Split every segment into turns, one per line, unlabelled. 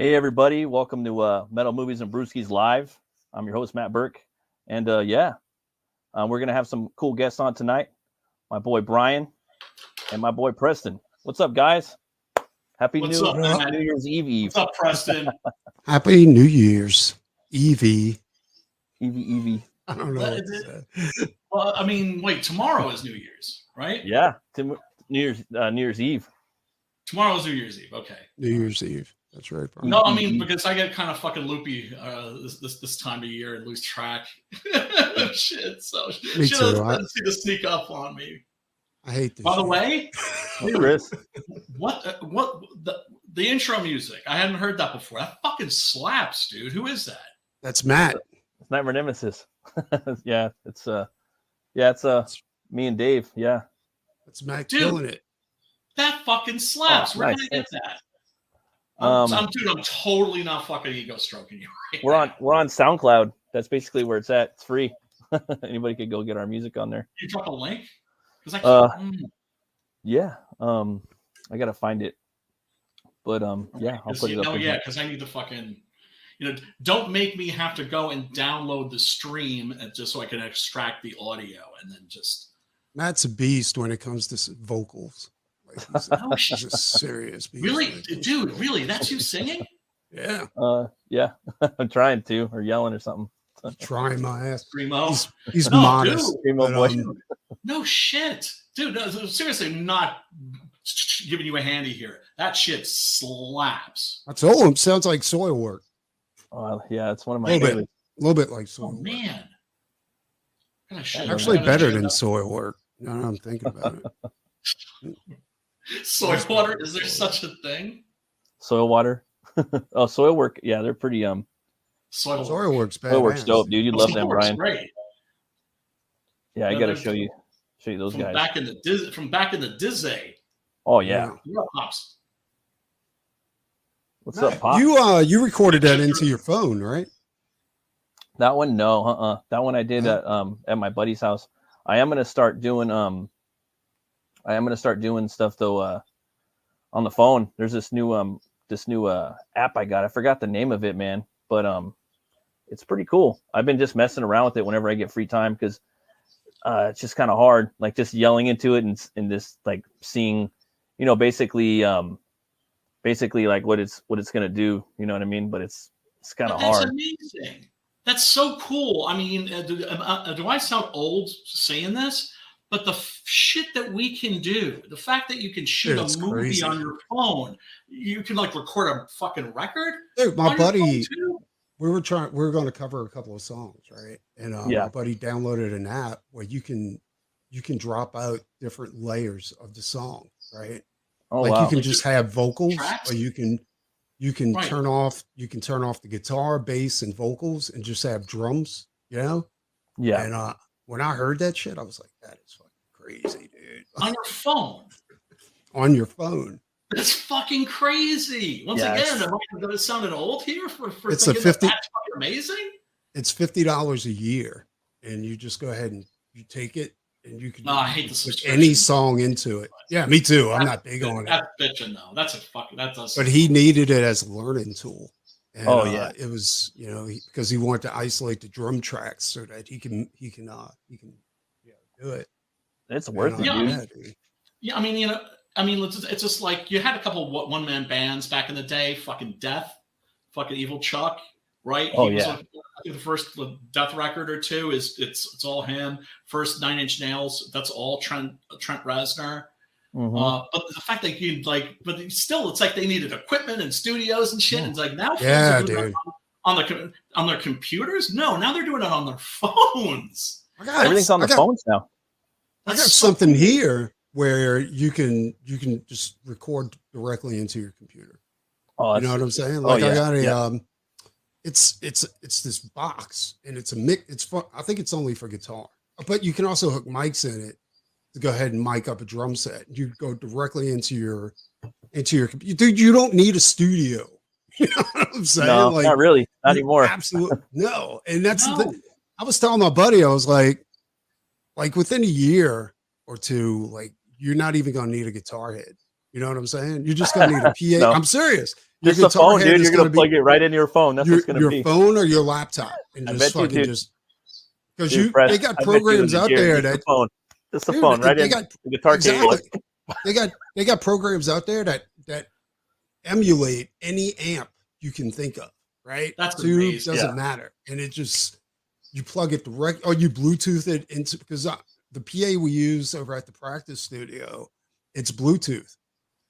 Hey everybody, welcome to Metal Movies and Brewskis Live. I'm your host Matt Burke, and we're gonna have some cool guests on tonight. My boy Brian and my boy Preston. What's up, guys? Happy New Year's Eve.
What's up, Preston?
Happy New Year's Eve.
Evie.
I don't know.
Well, I mean, wait, tomorrow is New Year's, right?
Yeah, New Year's Eve.
Tomorrow is New Year's Eve. Okay.
New Year's Eve. That's right, Brian.
No, I mean, because I get kind of fucking loopy this time of year and lose track. Shit. So
Me
she
too.
doesn't see to sneak up on me.
I hate this.
By the way,
Chris,
what the intro music? I hadn't heard that before. That fucking slaps, dude. Who is that?
That's Matt.
it's Nightmare Nemesis. It's me and Dave. Yeah,
That's Matt
Dude.
killing it.
That fucking slaps. Where
nice.
did I get that?
Um,
I'm totally not fucking ego stroking you. Right
we're on SoundCloud. That's basically where it's at. It's free. Anybody could go get our music on there.
You drop a link? Because I can't.
Yeah. I gotta find it. But I'll put it up.
Yeah, because I need to fucking, don't make me have to go and download the stream just so I can extract the audio and then just.
Matt's a beast when it comes to vocals. Like, he's a serious beast.
Really, dude? Really? That's you singing?
Yeah.
Yeah. I'm trying to, or yelling or something.
Trying my ass.
Primo.
He's modest.
Dude.
Primo boy.
No shit, dude. No, seriously, I'm not giving you a handy here. That shit slaps.
I told him sounds like soil work.
Yeah, it's one of my
A
favorites.
little bit like soil
Oh
work.
man.
Actually better than soil work. Now I'm thinking about it.
Soil water? Is there such a thing?
Soil water. Oh, soil work. Yeah, they're pretty
Soil work's bad.
soil work's dope, dude. You love them,
Soilwork's
Brian.
Great.
Yeah, I gotta show you those
From
guys.
back in the Disney.
Oh yeah.
You're up, Pops.
What's up, Pop?
You recorded that into your phone, right?
That one, no, that one I did at my buddy's house. I am gonna start doing stuff though on the phone. There's this new app I got. I forgot the name of it, man, but it's pretty cool. I've been just messing around with it whenever I get free time because it's just kind of hard, like just yelling into it and this like seeing, basically like what it's gonna do. You know what I mean? But it's kind of hard.
That's amazing. That's so cool. I mean, do I sound old saying this? But the shit that we can do, the fact that you can shoot a movie
crazy.
on your phone, you can like record a fucking record.
Dude, my buddy,
we
were going to cover a couple of songs, right? And my buddy downloaded an app where you can drop out different layers of the song, right?
Oh,
like
wow.
you can just have vocals,
tracks?
or you can
Right.
turn off the guitar, bass, and vocals, and just have drums,
Yeah.
And when I heard that shit, I was like, that is fucking crazy, dude.
on your phone.
On your phone.
That's fucking crazy. Once again, am I sounding old here for
It's
thinking
a 50
that's fucking amazing?
It's $50 a year, and you just go ahead and you take it, and you can
I hate the
put
subscription.
any song into it. Yeah, me too. I'm not big on it.
That's bitching though. That's a fucking
But he needed it as a learning tool. And,
it
was because he wanted to isolate the drum tracks so that he can do it.
It's worth it, dude.
Yeah, I mean, it's just like you had a couple of one-man bands back in the day, fucking Death, fucking Evil Chuck, right?
Oh,
He was
yeah.
like, I think the first Death record or two it's all him. First 9 Inch Nails, that's all Trent Reznor.
Mhm.
But the fact that but still, it's like they needed equipment and studios and shit. And it's like now,
Yeah,
fools are doing
dude.
it on their computers. No, now they're doing it on their phones.
Everything's on the phones now.
I got something here where you can just record directly into your computer.
Oh,
You know what I'm saying? Like
yeah,
I got a it's this box, and it's a mic. It's fun. I think it's only for guitar, but you can also hook mics in it to go ahead and mic up a drum set. You go directly into your computer. Dude, you don't need a studio. You know what I'm saying?
No,
like,
not really, not anymore.
Absolutely no. And that's
No.
the thing. I was telling my buddy, I was like within a year or two, like you're not even gonna need a guitar head. You know what I'm saying? You're just gonna need a PA.
No.
I'm serious. your
Just the
guitar
phone,
head
dude.
is
You're gonna
be
plug it right into your phone. That's what's gonna
your
be.
phone or your laptop, and
I
just
bet you,
fucking
dude.
just because
Dude,
they got
I bet you
programs
in the
out
gear,
there
just
that
the phone. Just the
dude,
phone, right
they
in
got
the guitar cable.
exactly. They got programs out there that emulate any amp you can think of, right?
That's
Tube
amazing.
doesn't matter, and it just you plug it direct or you Bluetooth it into because the PA we use over at the practice studio, it's Bluetooth.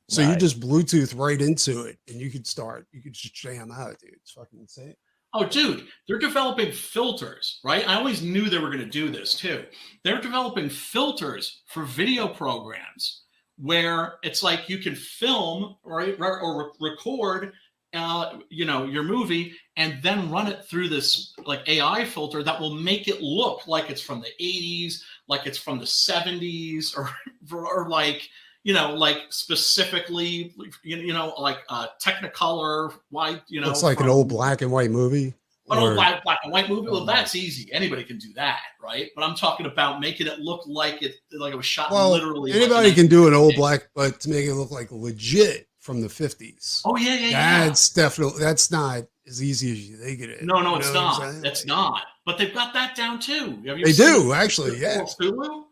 So you
Nice.
just Bluetooth right into it, and you could just jam out, dude. It's fucking insane.
Oh, dude, they're developing filters, right? I always knew they were going to do this too. They're developing filters for video programs where it's like you can film, right, or record, your movie, and then run it through this like AI filter that will make it look like it's from the 80s, like it's from the 70s, or like, like specifically, like Technicolor, white,
Looks like an old black and white movie.
An old black and white movie. Well, that's easy. Anybody can do that, right? But I'm talking about making it look like it was shot literally.
Anybody can do an old black, but to make it look like legit from the 50s.
Oh yeah.
That's not as easy as you think it is.
No, it's not. It's not. But they've got that down too.
They do actually. Yeah.
Hulu?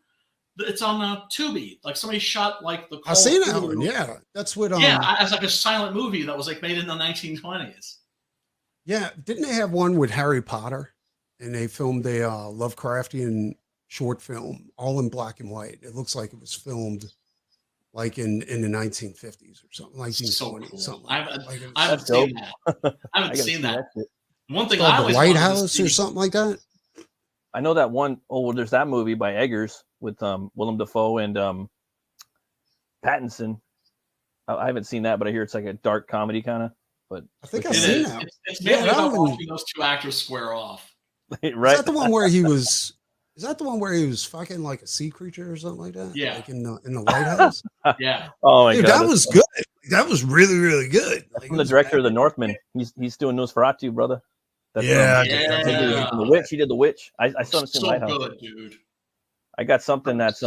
It's on Tubi. Like somebody shot like the.
I've seen that one. Yeah, that's what.
As like a silent movie that was like made in the 1920s.
Yeah, didn't they have one with Harry Potter, and they filmed a Lovecraftian short film, all in black and white. It looks like it was filmed like in the 1950s or something, 1920s,
so cool.
something.
I haven't seen that. I haven't seen that. One thing I always
the Lighthouse or something like that.
I know that one. Oh, well, there's that movie by Eggers with Willem Dafoe and Pattinson. I haven't seen that, but I hear it's like a dark comedy kind of. But
I think I've seen that.
It's mainly about watching those two actors square off.
Right?
Is that the one where he was? Is that the one where he was fucking like a sea creature or something like that?
Yeah.
Like in the lighthouse.
Yeah.
Oh my god,
that was good. That was really, really good.
Like, I'm the director of The Northman. He's doing Nosferatu, brother.
That's
The Witch. He did The Witch. I still haven't seen
so
Lighthouse.
Good, dude.
I got something that's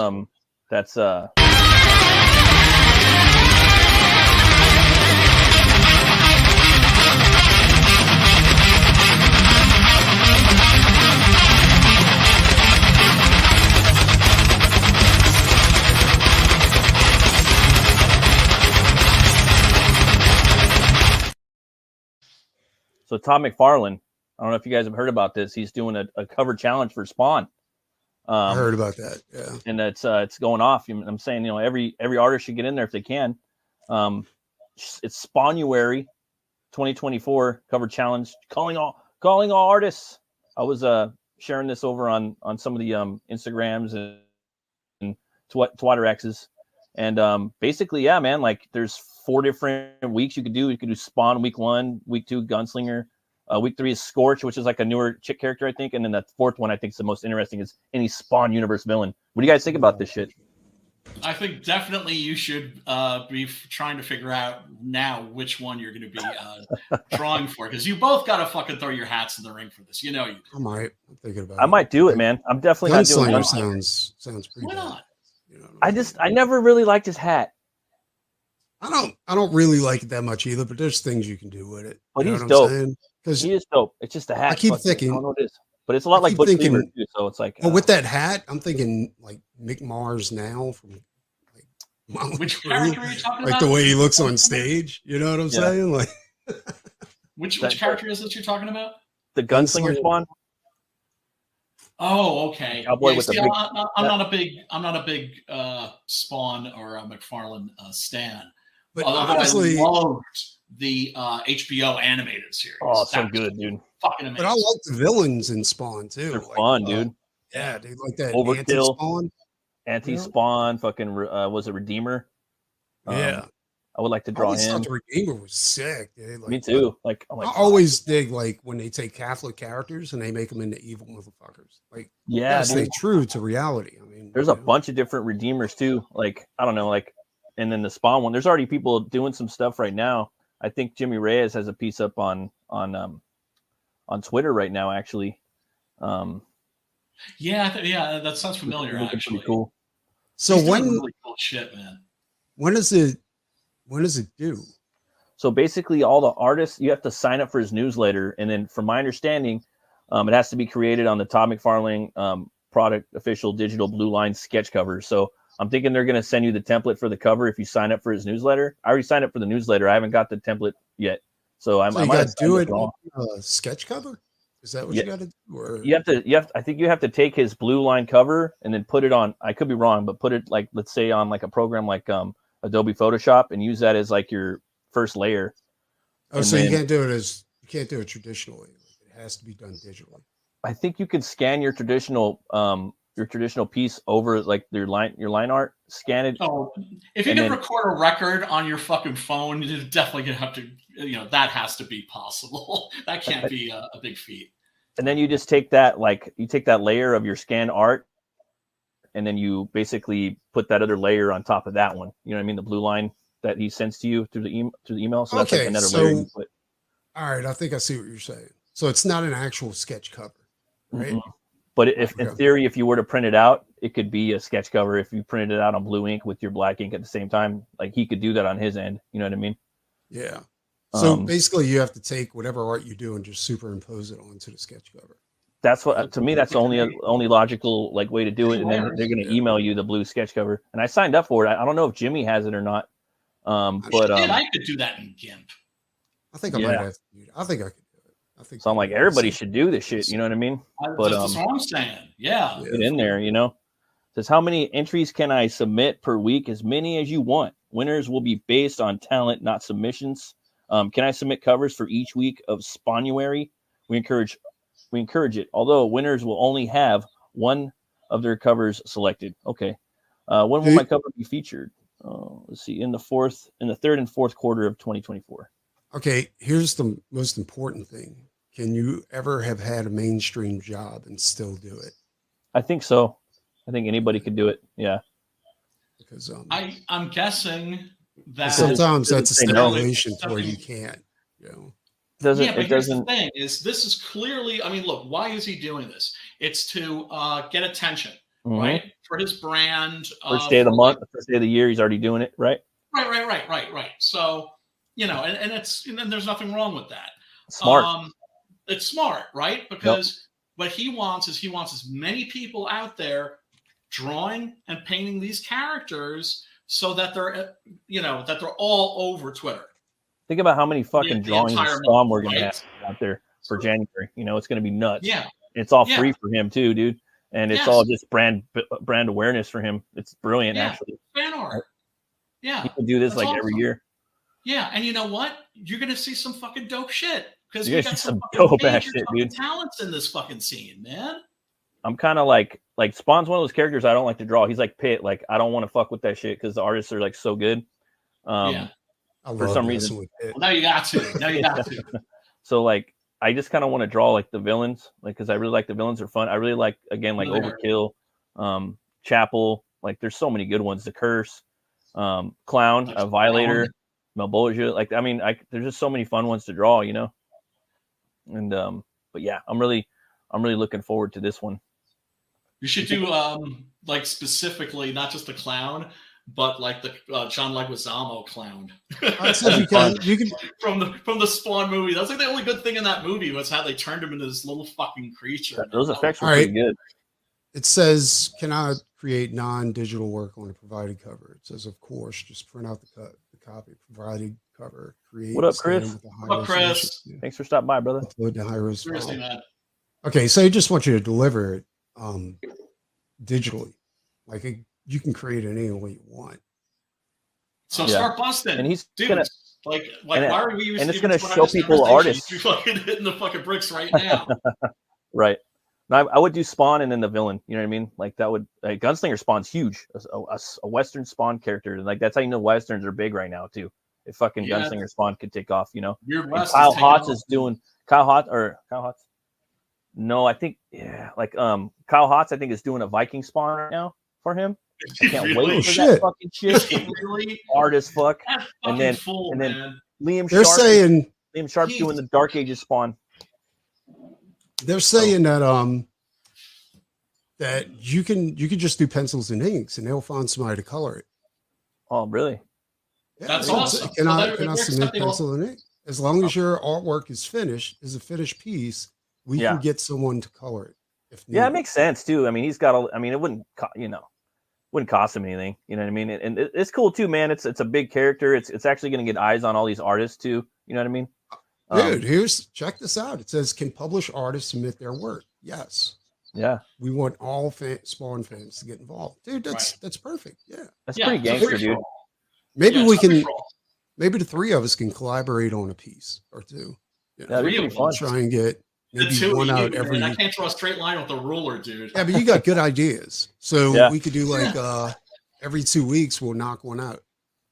So Todd McFarlane, I don't know if you guys have heard about this. He's doing a cover challenge for Spawn.
I heard about that. Yeah,
and it's going off. I'm saying, every artist should get in there if they can. It's Spawnuary 2024 cover challenge. Calling all artists. I was sharing this over on some of the Instagrams and Twitter X's, and basically, yeah, man. Like there's 4 different weeks you could do. You could do Spawn week 1, week 2 Gunslinger, week 3 is Scorch, which is like a newer chick character, I think, and then the 4th one I think is the most interesting is any Spawn universe villain. What do you guys think about this shit?
I think definitely you should be trying to figure out now which one you're going to be drawing for, because you both got to fucking throw your hats in the ring for this. You know you do.
I'm thinking about.
I might do it, man. I'm definitely not doing it.
Sounds pretty.
Why not?
I never really liked his hat.
I don't really like it that much either, but there's things you can do with it.
But he's dope.
Because
he is dope. It's just a hat.
I keep thinking.
I don't know what it is. But it's a lot like Butch Cleaver too, so it's like.
Well, with that hat, I'm thinking like Mick Mars now from like
which character are you talking
like
about?
The way he looks on stage. You know what I'm saying? Like
which character is that you're talking about?
The Gunslinger Spawn.
Oh, okay.
Cowboy with
see,
big,
I'm not a big Spawn or McFarlane stan.
But
although
honestly,
I loved the HBO animated series.
Oh, so good, dude.
Fucking amazing.
But I like the villains in Spawn too.
They're fun, dude.
Yeah, they like that
Overkill, Anti-Spawn, fucking was it Redeemer?
Yeah.
I would like to draw him.
I thought the Redeemer was sick, dude. Like,
me too. I
always dig like when they take Catholic characters and they make them into evil motherfuckers. Like,
yeah,
stay true to reality. I mean,
there's a bunch of different Redeemers too. Like, I don't know, like, and then the Spawn one. There's already people doing some stuff right now. I think Jimmy Reyes has a piece up on Twitter right now, actually.
Yeah, that sounds familiar. Actually,
pretty cool.
So
really cool shit, man.
When does it due?
So basically, all the artists, you have to sign up for his newsletter, and then, from my understanding, it has to be created on the Todd McFarlane product official digital blue line sketch cover. So I'm thinking they're going to send you the template for the cover if you sign up for his newsletter. I already signed up for the newsletter. I haven't got the template yet. So
you got to do it on a sketch cover? Is that what you got to do? Or?
I think you have to take his blue line cover and then put it on, I could be wrong, but put it like, let's say on like a program like Adobe Photoshop and use that as like your first layer.
Oh, and so then, you can't do it traditionally. It has to be done digitally.
I think you can scan your traditional piece over like your line art, scan it.
Oh, if you can record a record on your fucking phone, you're definitely gonna have to, that has to be possible. That can't be a big feat.
And then you just take that layer of your scanned art, and then you basically put that other layer on top of that one. You know what I mean? The blue line that he sends to you through the email. So that's like another layer you put.
All right, I think I see what you're saying. So it's not an actual sketch cover, right?
Mm-hmm. But if in theory, if you were to print it out, it could be a sketch cover. If you printed it out on blue ink with your black ink at the same time, like he could do that on his end. You know what I mean?
Yeah. So basically, you have to take whatever art you do and just superimpose it onto the sketch cover.
That's what, to me, that's the only logical like way to do it. And then they're going to email you the blue sketch cover. And I signed up for it. I don't know if Jimmy has it or not. But
I could do that in GIMP.
I think I might have to do it. I think I could do it. I think
so. I'm like, everybody should do this shit. You know what I mean?
But that's what I'm saying. Yeah.
Get in there, It says, how many entries can I submit per week? As many as you want. Winners will be based on talent, not submissions. Can I submit covers for each week of Sponuary? We encourage it. Although winners will only have one of their covers selected. Okay. When will my cover be featured? Let's see, in the third and fourth quarter of 2024.
Okay, here's the most important thing. Can you ever have had a mainstream job and still do it?
I think so. I think anybody could do it. Yeah.
Because
I'm guessing that
sometimes that's a stipulation where you can't.
Here's the thing: this is clearly. I mean, look, why is he doing this? It's to get attention, right? For his brand.
First day of the month, first day of the year, he's already doing it, right?
Right. So, and there's nothing wrong with that.
Smart.
It's smart, right? Because what he wants is as many people out there drawing and painting these characters so that they're, that they're all over Twitter.
Think about how many fucking drawings of Spawn we're going to have out there for January. It's going to be nuts.
Yeah.
It's all free for him too, dude. And it's all just brand awareness for him. It's brilliant, actually.
Fan art. Yeah.
He can do this every year.
Yeah. And you know what? You're going to see some fucking dope shit. Because
we
got
some dope ass shit, dude.
Talents in this fucking scene, man.
I'm kind of like Spawn's one of those characters I don't like to draw. He's like Pitt. Like, I don't want to fuck with that shit because the artists are like so good. For some reason.
Well, now you got to.
So like, I just kind of want to draw like the villains, like, because I really like the villains are fun. I really like, again, like Overkill, Chapel. Like, there's so many good ones. The Curse, Clown, Violator, Malbolgia. Like, I mean, there's just so many fun ones to draw, And but yeah, I'm really looking forward to this one.
You should do like specifically not just the Clown, but like the John Leguizamo Clown.
you can
from the Spawn movie. That's like the only good thing in that movie was how they turned him into this little fucking creature.
Those effects were pretty good.
It says, can I create non-digital work on a provided cover? It says, of course, just print out the copy, provided cover, create.
What up, Chris?
What up, Chris?
Yeah. Thanks for stopping by, brother.
Upload to high-res file.
Seriously, man.
Okay, so I just want you to deliver it digitally. Like, you can create it any way you want.
So start busting.
And he's
gonna, why are we using?
And it's gonna show people artists.
You're fucking hitting the fucking bricks right now.
Right. Now, I would do Spawn and then the villain. You know what I mean? Like, that would Gunslinger Spawn's huge. A Western Spawn character. Like, that's how you know Westerns are big right now too. If fucking Gunslinger Spawn could take off, Kyle Hotz is doing Kyle Hotz. No, I think Kyle Hotz I think is doing a Viking Spawn right now for him. I can't wait for that fucking shit.
Really?
Hard as fuck. And then Liam Sharp's doing the Dark Ages Spawn.
They're saying that that you can just do pencils and inks and they'll find somebody to color it.
Oh, really?
Yeah,
That's
it's-
awesome.
Can
So
I
they're
submit
accepting all-
pencil and ink? As long as your artwork is a finished piece, we
Yeah.
can get someone to color it. If
Yeah, it
needed.
makes sense too. I mean, he's got all. I mean, it wouldn't wouldn't cost him anything. You know what I mean? And it's cool too, man. It's a big character. It's actually going to get eyes on all these artists too. You know what I mean?
Dude, check this out. It says, can published artists submit their work? Yes.
Yeah,
We want all Spawn fans to get involved. Dude, that's perfect. Yeah.
that's
Yeah,
pretty
it's a
gangster,
free
dude.
for all.
Maybe
Yeah,
we
it's a free
can,
for all.
maybe the three of us can collaborate on a piece or two. You know,
That'd be
Three
pretty
of them.
fun.
try and get
The
maybe
two
one
of you,
out every.
man, I can't draw a straight line with a ruler, dude.
Yeah, but you got good ideas. So
Yeah.
we could do like every 2 weeks we'll knock one out.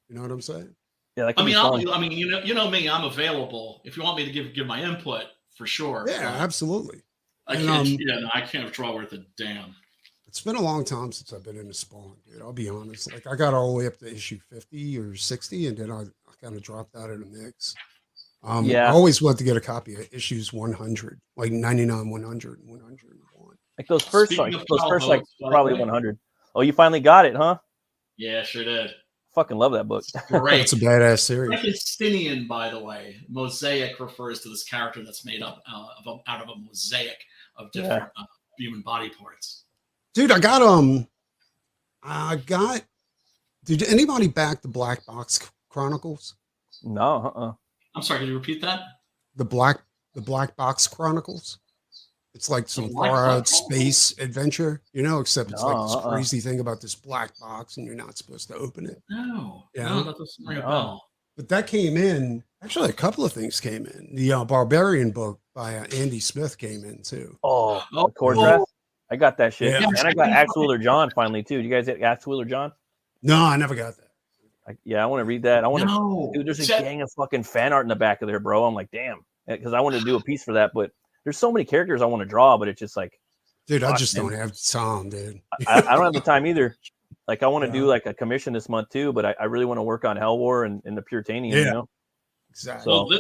You know what I'm saying?
Yeah, that could
I
be
mean,
fun.
you know me, I'm available. If you want me to give my input, for sure.
Yeah, absolutely.
I
And,
can't. I can't draw worth a damn.
It's been a long time since I've been in a Spawn, dude. I'll be honest. Like I got all the way up to issue 50 or 60, and then I kind of dropped out of the mix.
Yeah.
I always wanted to get a copy of issues 100, like 99, 100, and 101.
Like those first,
Speaking
like,
of
those first, like
Calvo, by the
probably
way.
100. Oh, you finally got it, huh?
Yeah, sure did.
Fucking love that book.
Great.
That's a badass series.
Frankensteinian, by the way. Mosaic refers to this character that's made up out of a mosaic of different human body parts.
Dude, did anybody back the Black Box Chronicles?
No,
I'm sorry, can you repeat that?
The Black Box Chronicles? It's like some
Black
far out
Box?
space adventure, you know, except it's like this
No,
crazy thing about this black box and you're not supposed to open it.
No.
Yeah.
No, that doesn't ring a
No.
bell.
But that came in. Actually, a couple of things came in. The Barbarian book by Andy Smith came in too.
Oh,
Oh,
the core dress. I got that shit.
Yeah.
And I got Axe Wheeler John finally too. Do you guys get Axe Wheeler John?
No, I never got that.
Yeah, I want to read that. I want to.
No.
Dude, there's a gang of fucking fan art in the back of there, bro. I'm like, damn, because I wanted to do a piece for that, but there's so many characters I want to draw, but it's just like,
Dude, I
fuck,
just
man.
don't have time, dude.
I don't have the time either. Like, I want to
Yeah.
do like a commission this month too, but I really want to work on Hell War and the Puritanian.
Yeah.
You know?
Exactly.
So-
Well,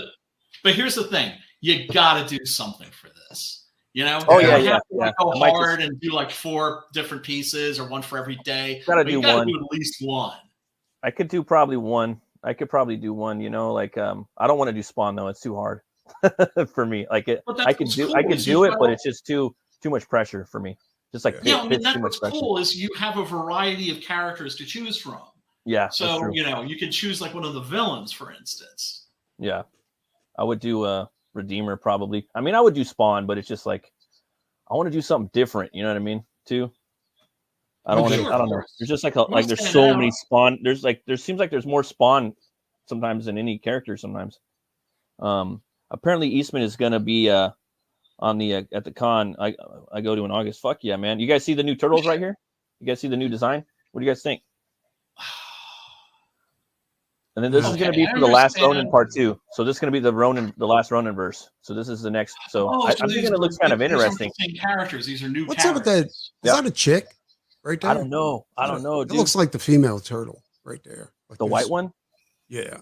but here's the thing: you got to do something for this. You know?
Oh,
You
yeah,
don't
yeah,
have to, like,
yeah.
go
I might
hard and do like 4 different pieces or one for every day.
Gotta
But you
do
gotta
one.
do at least one.
I could do probably one. I could probably do one. You know, like I don't want to do Spawn though. It's too hard for me. Like it,
But that's
I could
what's
do.
cool
I could
is
do
you
it, but
have-
it's just too much pressure for me. Just like
Yeah,
Yeah, I mean, that's
too much
what's
pressure.
cool is you have a variety of characters to choose from.
Yeah. that's
So,
true.
you know, you can choose like one of the villains, for instance.
Yeah, I would do Redeemer probably. I mean, I would do Spawn, but it's just like I want to do something different. You know what I mean? Too. I don't
Well,
want to.
sure,
I don't
of
know.
course.
There's just like
You wanna
like there's
stand
so
out.
many Spawn. There seems like there's more Spawn sometimes than any character sometimes. Apparently Eastman is gonna be on the at the con I go to in August. Fuck yeah, man! You guys see the new turtles right here? You guys see the new design? What do you guys think? And then this is going to
Okay,
be
I
for the last
understand.
Ronin part 2. So this is going to be the last Ronin verse. So this is the next. So I'm thinking it looks kind of interesting.
These aren't the same characters. These are new
What's up with
characters.
that? Is that a chick right there?
I don't know. I don't know,
It
dude.
looks like the female turtle right there. Like
The
this-
white one,
Yeah.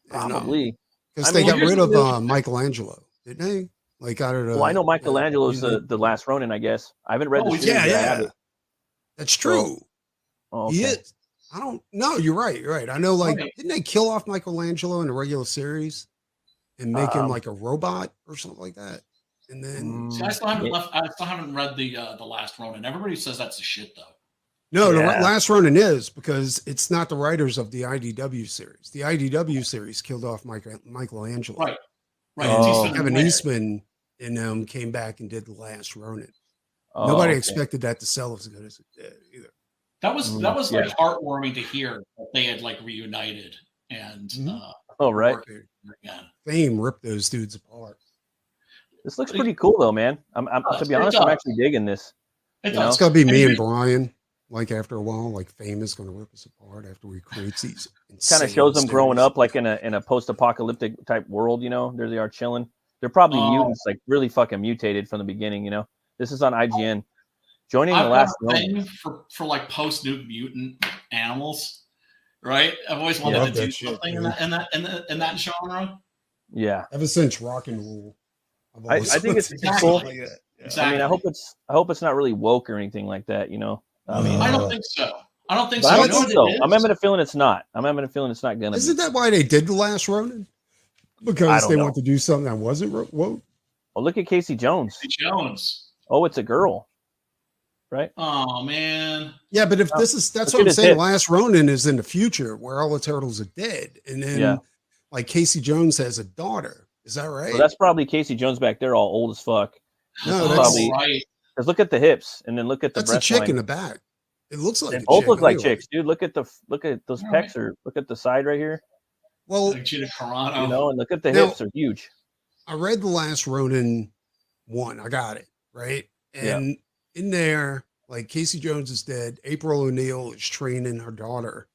probably.
Because
I
they
mean,
got
here's
rid
the
of
deal.
Michelangelo, didn't they? Like out of the.
Well, I know Michelangelo's
yeah.
the last Ronin, I guess. I haven't read the
Oh,
series.
Yeah,
but I have
yeah.
it.
That's true.
Oh,
He
okay.
is. I don't know. You're right. You're right. I know. Like,
Right.
didn't they kill off Michelangelo in the regular series and make him
Um,
like a robot or something like that? And then
See, I still haven't read the last Ronin. Everybody says that's the shit though.
no, the
Yeah.
last Ronin is because it's not the writers of the IDW series. The IDW series killed off Michelangelo.
Right. Right.
Oh.
It's Eastman and
Kevin
Ware.
Eastman and them came back and did the last Ronin.
Oh,
Nobody
okay.
expected that to sell as good as it did either.
That was
Yeah.
like heartwarming to hear that they had like reunited and
Mhm.
Oh, right.
worked again.
Fame ripped those dudes apart.
This looks pretty cool, though, man. I'm to be
It
honest, I'm
does.
actually digging this.
It
You know?
It's
does.
gonna be
And
me and
here's-
Brian. Like after a while, like Fame is gonna rip us apart after we create these.
Kind
insane
of shows them growing
series.
up like in a post-apocalyptic type world. You know, there they are chilling. They're probably
Oh.
mutants, like really fucking mutated from the beginning. You know, this is on IGN. Joining the
I've
last
got a
Ronin.
thing for like post-new mutant animals, right? I've always wanted
Love
to do
that shit,
something
dude.
in that genre.
Yeah,
Ever since Rock and Roll, I've
I
always
think it's
wanted to do
cool.
something like that. Yeah.
Exactly.
I mean, I hope it's not really woke or anything like that. You know, I mean,
I don't think so. I don't think
But
so.
I don't
You know
think
what
so.
it
I'm
is?
having a feeling it's not. I'm having a feeling it's not gonna
Isn't
be.
that why they did The Last Ronin?
I
Because
don't
they
know.
want to do something that wasn't woke.
Oh, look at Casey Jones.
Jones.
Oh, it's a girl, right?
Oh man.
Yeah, but if
Oh,
that's
look
what
at
I'm
his
saying.
hips.
Last Ronin is in the future where all the turtles are dead, and then
Yeah.
like Casey Jones has a daughter. Is that right?
So that's probably Casey Jones back there, all old as fuck.
no,
That's
that's
probably
right.
because look at the hips, and then look at the
that's a
breast
chick
line.
in the back. It looks like
They
a
both
chick
look like
anyway.
chicks, dude. Look at those
All right.
pecs, or look at the side right here.
Well,
Like Gina Carano.
You know, and look at the
Now-
hips are huge.
I read The Last Ronin 1. I got it right, and in there, like Casey Jones is dead. April O'Neil is training her daughter,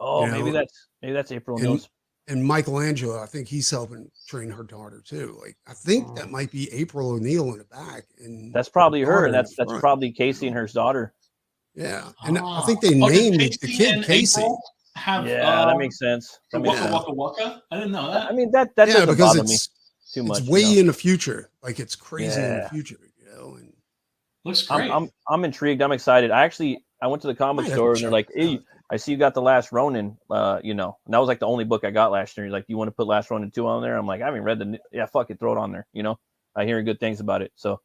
Oh,
You
maybe
know,
that's April
and-
O'Neil's.
and Michelangelo. I think he's helping train her daughter too. Like I think that might be April O'Neil in the back, and
That's probably her,
daughter
and
in
that's
front,
probably Casey and her daughter.
Yeah, and I
Ah.
think they
Did
named the
Casey
kid
and
Casey.
April have
Yeah, that makes sense.
the
That makes
Waka
sense.
Waka Waka? I didn't know that.
I mean, that
Yeah,
doesn't
because
bother me too much.
it's way
you know?
in the future. Like it's crazy in the
Yeah.
future, And
Looks great.
I'm intrigued. I'm excited. I went to the comic
Might have
store
to
and they're
check
like,
it
"Hey,
out.
I see you got the Last Ronin." You know, and that was like the only book I got last year. He's like, "Do you want to put Last Ronin 2 on there?" I'm like, "I haven't read yeah, fuck it, throw it on there." You know, I hear good things about it, so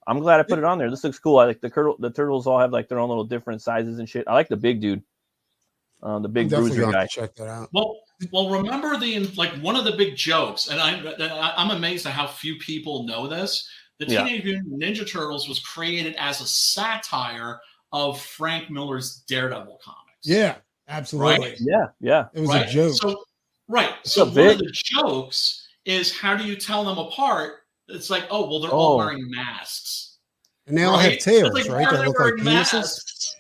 I'm glad I put it on there. This looks cool. I like the turtles all have like their own little different sizes and shit. I like the big dude, the big
I'm definitely
bruiser
gonna
guy.
have to check that out.
Well, remember one of the big jokes, and I'm amazed at how few people know this. The
Yeah.
Teenage Mutant Ninja Turtles was created as a satire of Frank Miller's Daredevil comics.
Yeah, absolutely.
Yeah.
It was
right?
a joke.
So
What's
So
up,
one
Vic?
of the jokes is how do you tell them apart? It's like, oh, well, they're all wearing masks.
And they all have
right?
tails,
It's like,
right?
why are
That
they
look like
wearing
penises.
masks?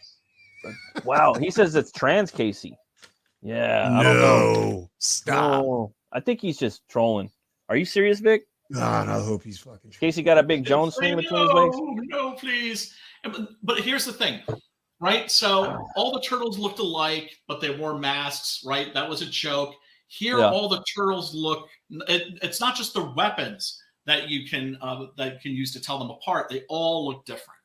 Wow, he says it's trans Casey. Yeah, I don't know.
No, stop.
No, I think he's just trolling. Are you serious, Vic?
God, I hope he's fucking.
Casey got a big Jones
It's like,
swing between his legs.
No, please. But here's the thing, right? So all the turtles looked alike, but they wore masks, right? That was a joke. Here,
Yeah.
all the turtles look. It's not just the weapons that you can use to tell them apart. They all look different.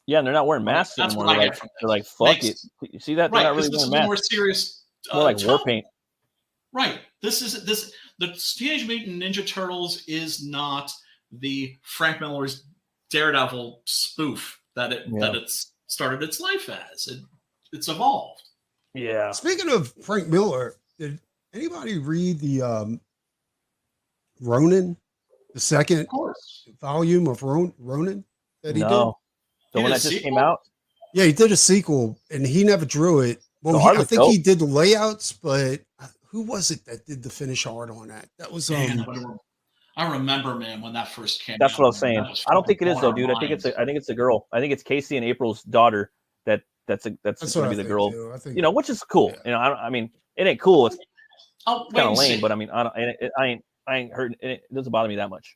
Yeah, and they're not wearing masks
That's
anymore.
what I
They're
get
like,
from
they're like,
this.
fuck
Makes-
it. You see that? They're
Right,
not
because
really
this is
wearing
a more
masks.
serious.
More like war
tone.
paint.
Right. The Teenage Mutant Ninja Turtles is not the Frank Miller's Daredevil spoof that it's started its life as. It's evolved.
Yeah.
Speaking of Frank Miller, did anybody read the Ronin, the second
Of course.
volume of Ronin that he
No. The
He
one
did
that
a
just came
sequel?
out?
did? Yeah, he did a sequel, and he never drew it. Well,
The art
I
looked
think he
dope.
did the layouts, but who was it that did the finish art on that? That was
Man, I remember, man, when that first came
That's
out.
what I was saying.
That
I don't think it is though,
blowing
dude.
our
I think it's
minds.
a girl. I think it's Casey and April's daughter. That's
That's
gonna
what
be
I
the
think
girl.
too. I think
You know, which is cool.
Yeah.
You know, I mean, it ain't cool. It's
Oh, wait
kind of
and
lame,
see.
but I mean, I ain't heard. It doesn't bother me that much.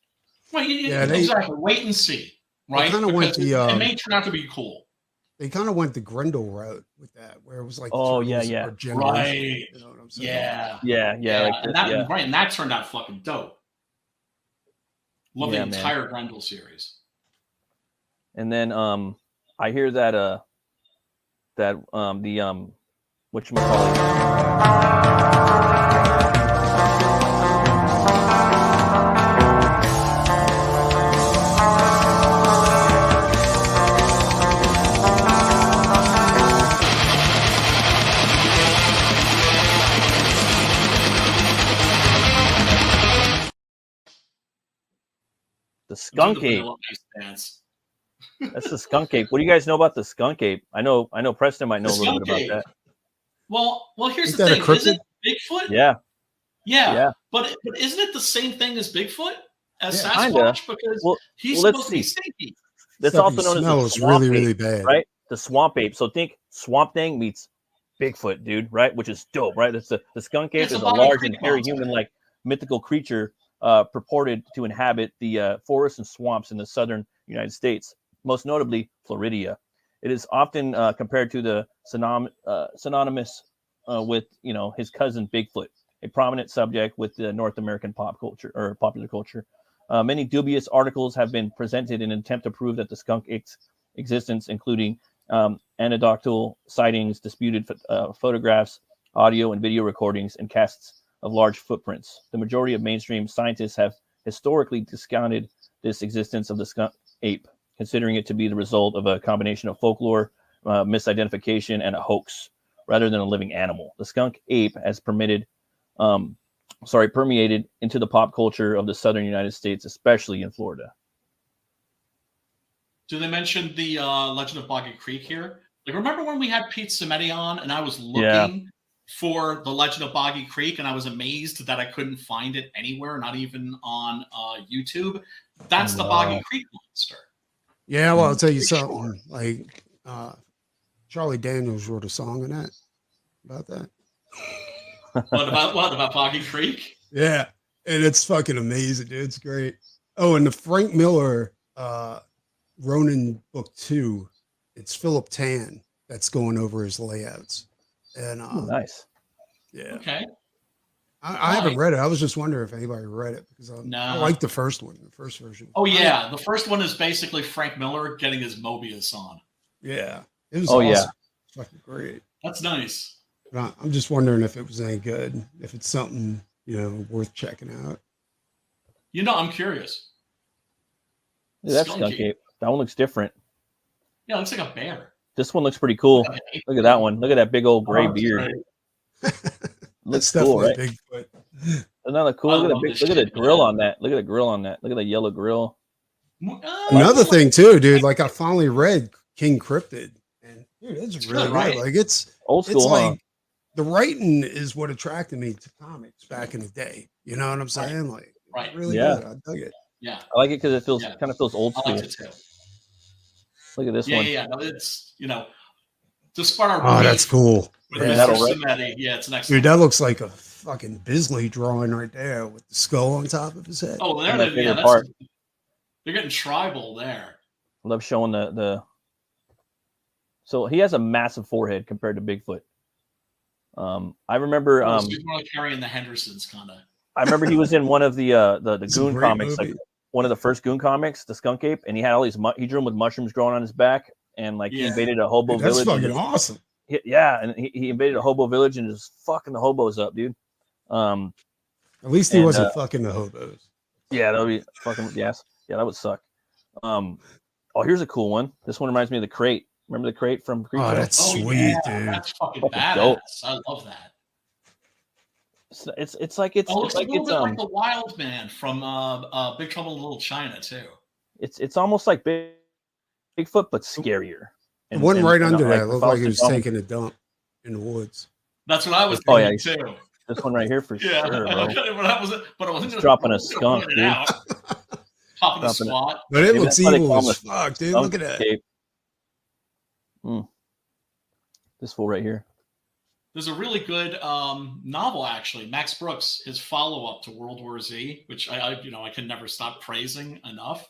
Well,
Yeah,
exactly. Wait and see. Right?
kinda went
Because
the,
it may turn out to be cool.
they kind of went the Grendel route with that, where it was like, the
Oh, yeah,
turtles
yeah.
are generations,
Right.
You know what I'm saying?
Yeah.
Yeah. Like
and
this,
that right, and that turned out fucking dope. Love
Yeah,
the
man.
entire Grendel series.
And then I hear that whatchamacallit. The skunk
Do the
ape.
Vanilla Ice dance.
That's the skunk ape. What do you guys know about the skunk ape? I know Preston might know
The
a little bit
skunk
about
ape.
that.
Well, here's
Ain't
the
that a
thing. Isn't
cryptid?
Bigfoot?
Yeah.
Yeah. But isn't it the same thing as Bigfoot? As
Yeah,
Sasquatch? Because
Well,
he's
let's
supposed to be
see.
stinky.
That's
Stuff
also
he
known as the
smells
swamp
really,
ape,
really bad.
right? The swamp ape. So think Swamp Thing meets Bigfoot, dude, right? Which is dope, right? That's the skunk ape
It's
is
a
a
Bobby
large
Creek
and hairy
monster.
human-like mythical creature purported to inhabit the forests and swamps in the southern United States, most notably Florida. It is often compared to the synonymous with his cousin Bigfoot, a prominent subject with the North American pop culture or popular culture. Many dubious articles have been presented in an attempt to prove that the skunk ape's existence, including anecdotal sightings, disputed photographs, audio and video recordings, and casts of large footprints. The majority of mainstream scientists have historically discounted this existence of the skunk ape, considering it to be the result of a combination of folklore, misidentification, and a hoax, rather than a living animal. The skunk ape has permeated into the pop culture of the southern United States, especially in Florida.
Do they mention the Legend of Boggy Creek here? Like, remember when we had Pete Cimetti on and I was looking for the Legend of Boggy Creek and I was amazed that I couldn't find it anywhere, not even on YouTube? That's the Boggy Creek monster.
Yeah, well, I'll tell you something. Like, Charlie Daniels wrote a song in that about that.
What about Boggy Creek?
Yeah, and it's fucking amazing, dude. It's great. Oh, and the Frank Miller Ronin book 2, it's Philip Tan that's going over his layouts. And
nice.
Yeah.
Okay.
I haven't read it. I was just wondering if anybody read it because I like the first one, the first version.
Oh yeah, the first one is basically Frank Miller getting his Mobius on.
Yeah, it was awesome. Yeah, fucking great.
That's nice.
But I'm just wondering if it was any good, if it's something worth checking out.
I'm curious.
Yeah, that's skunk ape. That one looks different.
Yeah, it looks like a bear.
This one looks pretty cool. Look at that one. Look at that big old gray beard. Looks cool, right? Bigfoot. Another cool. Look at the grill on that. Look at the grill on that. Look at the yellow grill.
Another thing too, dude. Like I finally read King Cryptid, and dude, it's really good. Right? Like it's
old school.
It's like the writing is what attracted me to comics back in the day. You know what I'm saying? Like, really good. I dug it.
Yeah,
I like it because it kind of feels old school.
I like it too.
Look at this one.
Yeah. No, it's despite our
that's cool.
Yeah, it's next.
Dude, that looks like a fucking Bisley drawing right there with the skull on top of his head.
Oh, they're getting tribal there.
I love showing the. So he has a massive forehead compared to Bigfoot. I remember.
He's more like carrying the Hendersons, kind of.
I remember he was in one of the Goon comics, like one of the first Goon comics, the Skunk Ape, and he had all these. He drew him with mushrooms growing on his back, and like he invaded a hobo village.
That's fucking awesome.
Yeah, and he invaded a hobo village and just fucking the hobos up, dude.
At least he wasn't fucking the hobos.
Yeah, that would be fucking yes. Yeah, that would suck. Oh, here's a cool one. This one reminds me of the crate. Remember the crate from Creature?
Oh, that's sweet, dude.
That's fucking badass. Dope. I love that.
It's like it's like
the Wild Man from Big Trouble in Little China too.
It's almost like Bigfoot but scarier.
And one right under that looked like he was taking a dump in the woods.
That's what I was thinking too.
This one right here for sure, bro.
But I wasn't just
dropping a skunk, dude.
Popping a squat.
But it looks evil as fuck, dude. Look at that.
This fool right here.
There's a really good novel, actually. Max Brooks, his follow-up to World War Z, which I can never stop praising enough.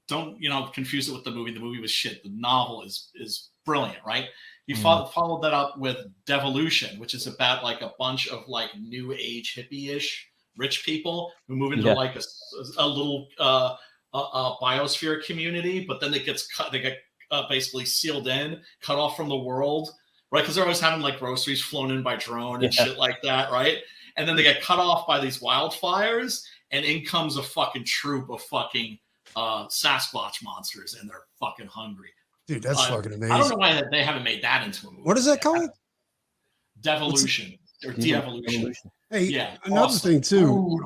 Don't confuse it with the movie. The movie was shit. The novel is brilliant, right? He followed that up with Devolution, which is about like a bunch of like new age hippie-ish rich people who move into like a little biosphere community, but then they get basically sealed in, cut off from the world, right? Because they're always having like groceries flown in by drone and shit like that, right? And then they get cut off by these wildfires, and in comes a fucking troop of fucking Sasquatch monsters, and they're fucking hungry.
Dude, that's fucking amazing.
I don't know why they haven't made that into a movie.
What is that called?
Devolution or De-Evolution.
Hey, another thing too.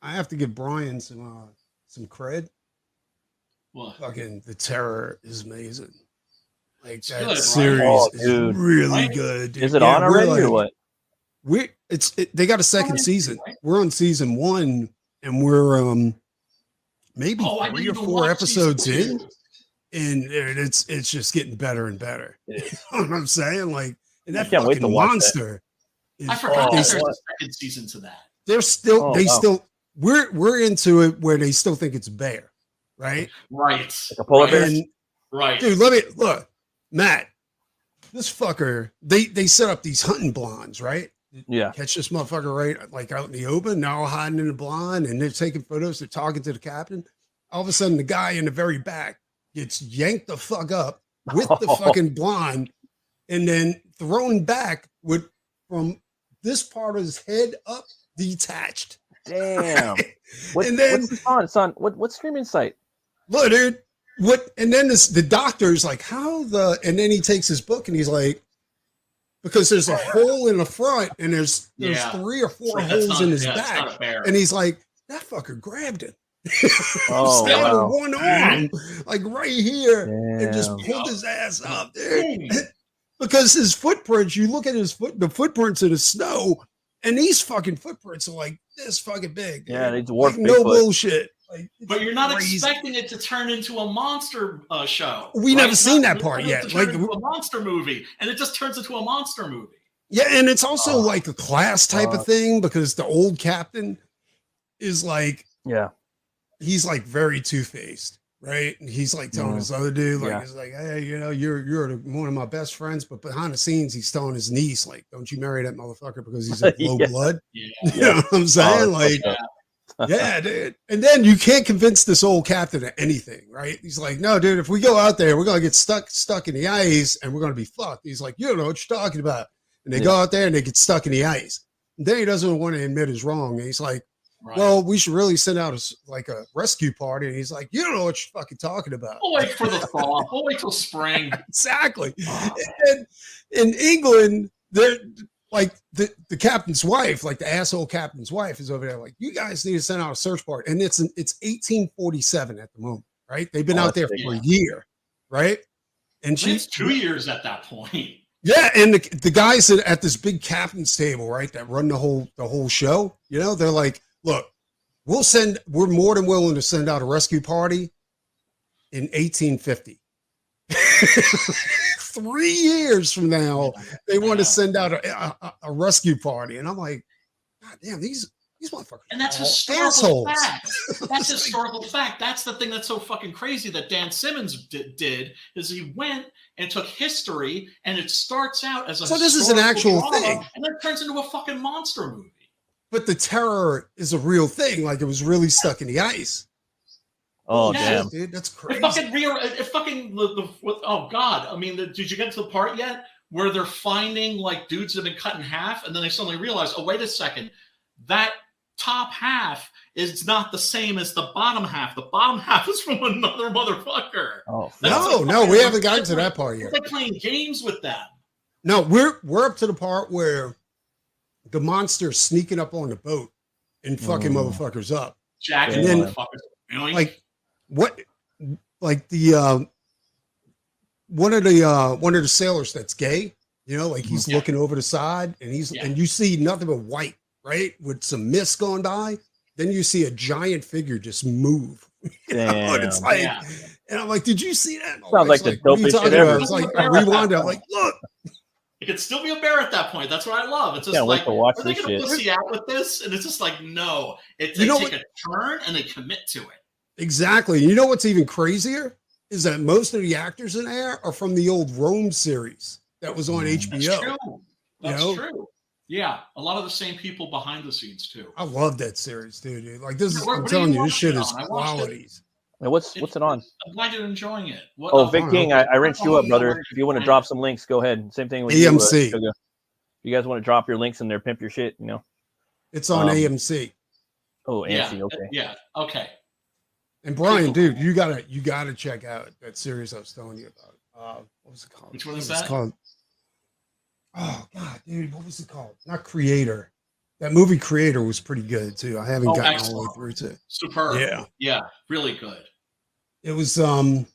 I have to give Brian some cred.
What?
Fucking The Terror is amazing. Like that series is really good. Dude.
Is it on already or what?
They got a second season. We're on season 1, and we're maybe 3 or 4 episodes in, and it's just getting better and better. You know what I'm saying? Like, and that fucking monster.
I forgot there's a second season to that.
They're still we're into it where they still think it's a bear, right?
Right.
Like a polar bear.
Right.
Dude, look, Matt. This fucker, they set up these hunting blinds, right?
Yeah.
Catch this motherfucker right like out in the open, now hiding in the blind, and they're taking photos, they're talking to the captain. All of a sudden, the guy in the very back gets yanked the fuck up, with the fucking blonde, and then thrown back with from this part of his head up detached.
Damn.
And then
what's this on? It's on what streaming site?
look, dude, what? And then the doctor's like, how the? And then he takes his book and he's like, because there's a hole in the front and there's 3 or 4 holes in his back, and he's like, that fucker grabbed him. Stabbed with one arm, like right here, and just pulled his ass up, dude. Because his footprints, you look at the footprints in the snow, and these fucking footprints are like this fucking big.
Yeah, they dwarf
like, no bullshit. Like,
but you're not expecting it to turn into a monster show.
We never seen that part yet.
Like a monster movie, and it just turns into a monster movie.
Yeah, and it's also like a class type of thing, because the old captain is like, he's like very two-faced, right? And he's like telling this other dude, like, he's like, hey, you know, you're one of my best friends, but behind the scenes, he's telling his niece, like, don't you marry that motherfucker because he's like low blood. You know what I'm saying? Like, yeah, dude. And then you can't convince this old captain of anything, right? He's like, no, dude, if we go out there, we're gonna get stuck in the ice, and we're gonna be fucked. He's like, you don't know what you're talking about. And they go out there and they get stuck in the ice. And then he doesn't want to admit he's wrong. And he's like, well, we should really send out a rescue party. And he's like, you don't know what you're fucking talking about.
We'll wait for the thaw. We'll wait till spring.
Exactly. And in England, they're like the captain's wife, like the asshole captain's wife, is over there like, you guys need to send out a search party. And it's 1847 at the moment, right? They've been out there for a year, right? And
she's 2 years at that point.
Yeah, and the guys at this big captain's table, right, that run the whole show, you know, they're like, look, we're more than willing to send out a rescue party in 1850. 3 years from now, they want to send out a rescue party. And I'm like, God damn, these motherfuckers.
And that's historical fact. That's historical fact. That's the thing that's so fucking crazy that Dan Simmons did is he went and took history, and it starts out as a
so this is an actual
drama,
thing,
and then it turns into a fucking monster movie.
But the terror is a real thing. Like, it was really stuck in the ice.
Oh, damn.
Dude, that's crazy.
Oh, God. I mean, did you get to the part yet where they're finding, like, dudes that have been cut in half, and then they suddenly realize, oh, wait a second, that top half is not the same as the bottom half. The bottom half is from another motherfucker.
Oh,
no, we haven't gotten to that part yet.
It's like playing games with them.
No, we're up to the part where the monster's sneaking up on the boat and fucking motherfuckers up.
Jacking
and then,
motherfuckers.
Like, what? Like the one of the sailors that's gay, you know, like he's looking over the side, and and you see nothing but white, right, with some mist going by. Then you see a giant figure just move. And it's like, and I'm like, did you see that?
Sounds like the dopest shit ever.
It's like, I rewound it. I'm like, look.
It could still be a bear at that point. That's what I love. It's just like, are they going to pussy out with this? And it's just like, no. They take a turn and they commit to it.
Exactly. You know what's even crazier is that most of the actors in there are from the old Rome series that was on HBO.
That's true. That's true. Yeah, a lot of the same people behind the scenes too.
I love that series, dude. Like, this is, I'm telling you, this shit is qualities.
What's it on?
I'm glad you're enjoying it.
Vic King, I rinsed you up, brother. If you want to drop some links, go ahead. Same thing with
AMC.
You guys want to drop your links in there, pimp your shit, you know?
It's on AMC.
Oh, AMC, okay.
Yeah, okay.
And Brian, dude, you gotta check out that series I was telling you about. What was it called?
Which one is that?
Oh God, dude, what was it called? Not Creator. That movie Creator was pretty good too. I haven't gotten all the way through to it.
Superb. Yeah, really good.
It was damn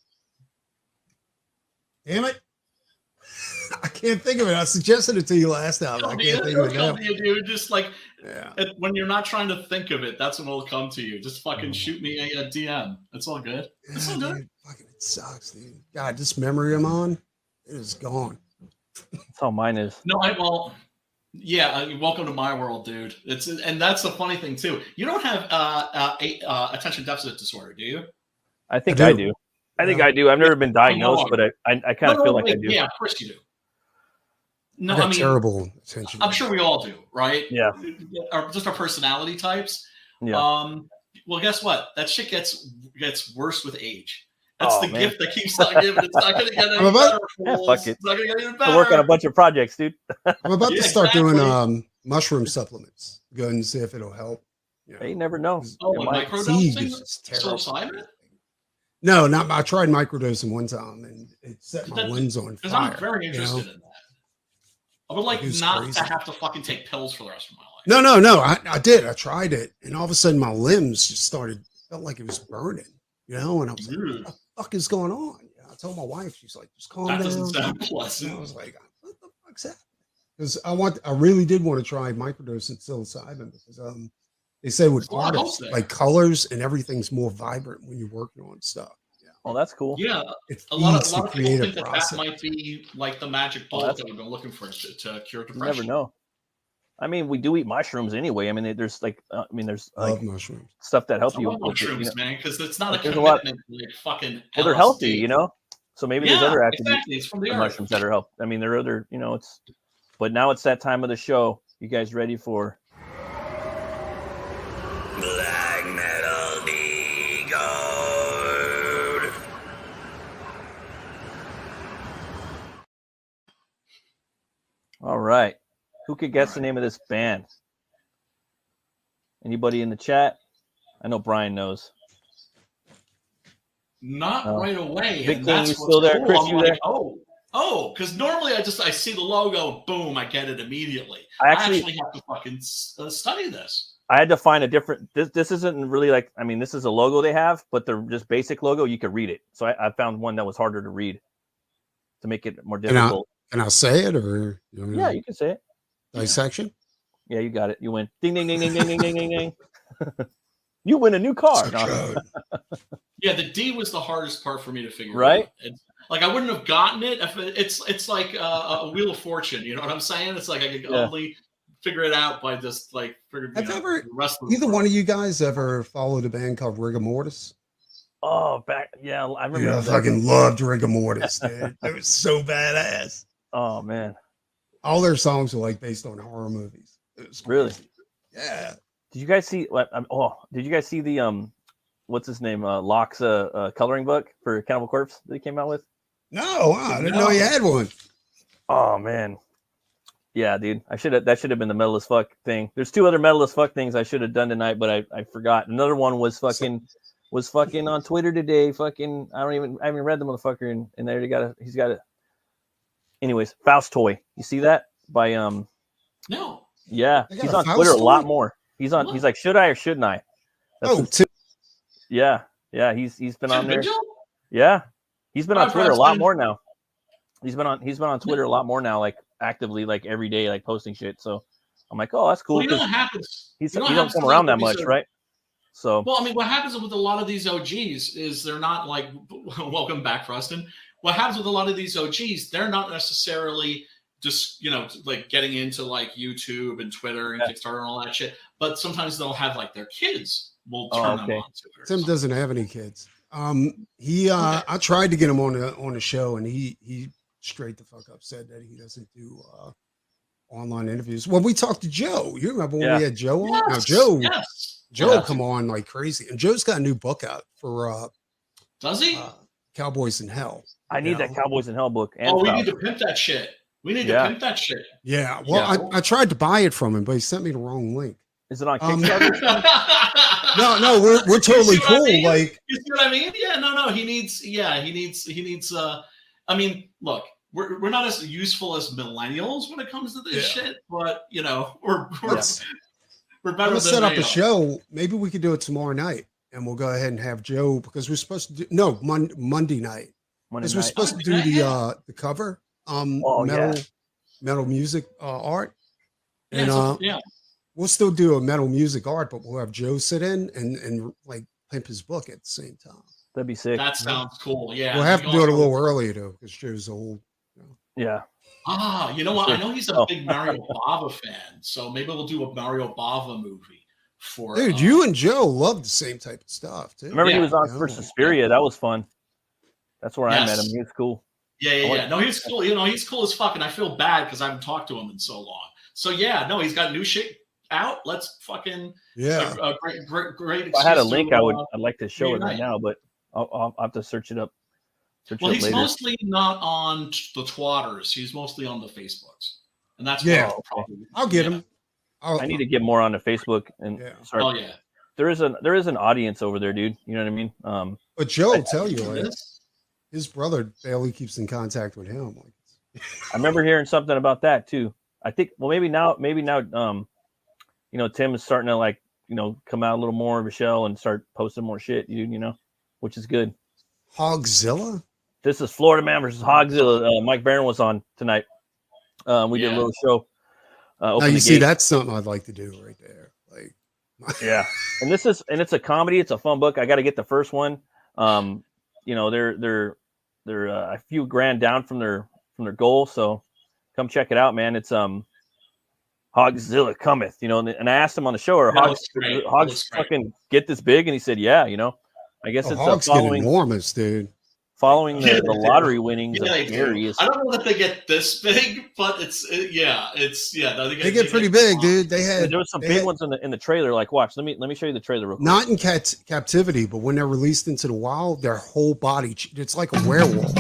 it. I can't think of it. I suggested it to you last time. I can't think of it now.
Dude, just like when you're not trying to think of it, that's when it'll come to you. Just fucking shoot me a DM. It's all good. It's all good.
Dude, fucking, it sucks, dude. God, this memory I'm on, it is gone.
That's how mine is.
No, welcome to my world, dude. And that's the funny thing too. You don't have attention deficit disorder, do you?
I think I do. I think I do. I've never been diagnosed, but I kind of feel like I do.
Yeah, of course you do. No,
I mean, terrible attention.
I'm sure we all do, right?
Yeah.
Just our personality types.
Yeah.
Well, guess what? That shit gets worse with age. That's the
man.
gift that keeps on giving. It's not going to get any better.
Fuck it.
It's not going to get any
I
better.
work on a bunch of projects, dude.
I'm about to start
exactly.
doing mushroom supplements. Go ahead and see if it'll help.
You never know.
Oh, microdosing?
Psilocybin? No, not. I tried microdosing one time and it set my limbs on fire.
Because I'm very interested in that. I would like not
crazy.
to have to fucking take pills for the rest of my life.
No. I did. I tried it, and all of a sudden my limbs just felt like it was burning. And I was like, "What the fuck is going on?" I told my wife. She's like, "Just calm down."
That doesn't sound pleasant.
And I was like, "What the fuck's that?" Because I really did want to try microdosing psilocybin because they say with artists like colors and everything's more vibrant when you're working on stuff.
Oh, that's cool.
Yeah, a lot of people think that might be like the magic bullet that we've been looking for to cure depression.
You never know. I mean, we do eat mushrooms anyway. I mean, there's
mushrooms
stuff that help you.
Love mushrooms, man, because it's not a
there's
commitment to like fucking.
Well, they're healthy, So maybe there's other attributes
it's from the
mushrooms that are help. I mean, there are other, But now it's that time of the show. You guys ready for
Black Metal Decode?
All right. Who could guess the name of this band? Anybody in the chat? I know Brian knows.
Not right away.
Big
and
King,
that's
you
what's
still there?
cool.
Chris,
I'm
you
like,
there?
Oh, because normally I see the logo, boom, I get it immediately.
I
I
actually
have to fucking study this.
I had to find a different. This isn't really like. I mean, this is a logo they have, but the just basic logo you could read it. So I found one that was harder to read to make it more difficult.
And I'll say it, or
you can say it.
Dissection.
Yeah, you got it. You win. Ding ding ding ding ding ding ding ding ding. You win a new car. No.
Yeah, the D was the hardest part for me to figure
right?
out. Like I wouldn't have gotten it if it's like a Wheel of Fortune. You know what I'm saying? It's like I could only figure it out by just like figuring.
Either one of you guys ever followed a band called Rigor Mortis?
Oh, I remember.
I fucking loved Rigor Mortis, dude. It was so badass.
Oh man,
all their songs were like based on horror movies. It was
really,
yeah.
Did you guys see? Did you guys see the what's his name? Locke's coloring book for Cannibal Corpse that he came out with?
No, I didn't know he had one.
Oh man, yeah, dude. That should have been the metal as fuck thing. There's two other metal as fuck things I should have done tonight, but I forgot. Another one was fucking on Twitter today. Fucking I haven't read the motherfucker, and there he's got it. Anyways, Faust Toy. You see that by
No.
Yeah, he's on Twitter a lot more. He's like, should I or shouldn't I? Yeah. He's been on there. Yeah, he's been on Twitter a lot more now. He's been on Twitter a lot more now, like actively, like every day, like posting shit. So I'm like, oh, that's cool.
Well, you know what happens?
He don't come around that much, right? So
well, I mean, what happens with a lot of these OGs is they're not like, welcome back, Rustin. What happens with a lot of these OGs? They're not necessarily just like getting into like YouTube and Twitter and Kickstarter and all that shit. But sometimes they'll have like their kids will turn them on to it.
Tim doesn't have any kids. I tried to get him on the show, and he straight the fuck up said that he doesn't do online interviews. Well, we talked to Joe. You remember when we had Joe on? Now Joe come on like crazy, and Joe's got a new book out for
does he?
Cowboys in Hell.
I need that Cowboys in Hell book.
And we need to pimp that shit. We need to pimp that shit.
Yeah. Well, I tried to buy it from him, but he sent me the wrong link.
Is it on Kickstarter?
No, we're totally cool. Like,
you see what I mean? Yeah, no. He needs. I mean, look, we're not as useful as millennials when it comes to this shit, but we're better.
Let's set up a show. Maybe we could do it tomorrow night, and we'll go ahead and have Joe because we're supposed to do Monday night. Because we're supposed to do the cover, metal music art, and we'll still do a metal music art, but we'll have Joe sit in and like pimp his book at the same time.
That'd be sick.
That sounds cool. Yeah,
we'll have to do it a little earlier though, because Joe's old.
Yeah.
You know what? I know he's a big Mario Bava fan, so maybe we'll do a Mario Bava movie for.
Dude, you and Joe love the same type of stuff too.
Remember he was on for Suspiria. That was fun. That's where I met him. He was cool.
Yeah. No, he's cool. He's cool as fuck, and I feel bad because I haven't talked to him in so long. So he's got new shit out. Let's fucking great.
If I had a link, I'd like to show it right now, but I'll have to search it up.
Well, he's
later.
mostly not on the Twatters. He's mostly on the Facebooks, and that's
I'll get him.
I need to get more on the Facebook and start.
Oh yeah,
there is an audience over there, dude. You know what I mean?
But Joe will tell you, like, his brother barely keeps in contact with him. Like,
I remember hearing something about that too. I think, well, maybe now, you know, Tim is starting to, like, you know, come out a little more of a shell and start posting more shit, dude, you know, which is good.
Hogzilla?
This is Florida Man versus Hogzilla. Mike Barron was on tonight. We did a little show.
Now you see, that's something I'd like to do right there. Like,
yeah. And it's a comedy. It's a fun book. I got to get the first one. You know, they're a few grand down from their goal. So come check it out, man. It's Hogzilla cometh, you know, and I asked him on the show, or Hogs fucking get this big? And he said, yeah, you know, I guess it's
Hogs following enormous, dude.
Following the lottery winnings of Gary.
I don't know if they get this big, but they
get pretty big, dude.
There was some big ones in the trailer. Like, watch, let me show you the trailer real quick.
Not in captivity, but when they're released into the wild, their whole body, it's like a werewolf.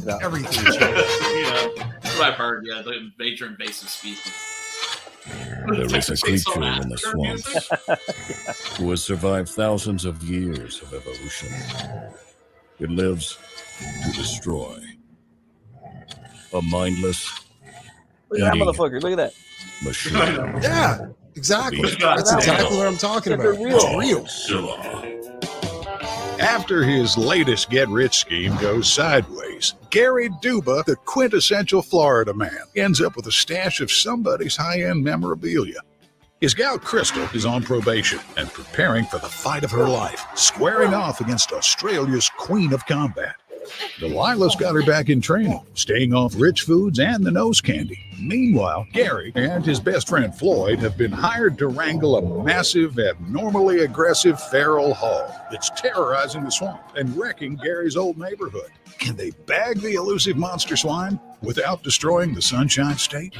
Like, everything changes.
That's what I've heard. Yeah, the major invasive species.
There is a creature in the swamp who has survived thousands of years of evolution. It lives to destroy. A mindless,
look at that motherfucker. Look at that
machine.
Yeah, exactly. That's exactly what I'm talking about. It's real.
After his latest get-rich scheme goes sideways, Gary Duba, the quintessential Florida man, ends up with a stash of somebody's high-end memorabilia. His gal Crystal is on probation and preparing for the fight of her life, squaring off against Australia's Queen of Combat. Delilah's got her back in training, staying off rich foods and the nose candy. Meanwhile, Gary and his best friend Floyd have been hired to wrangle a massive, abnormally aggressive feral hog that's terrorizing the swamp and wrecking Gary's old neighborhood. Can they bag the elusive monster swine without destroying the Sunshine State?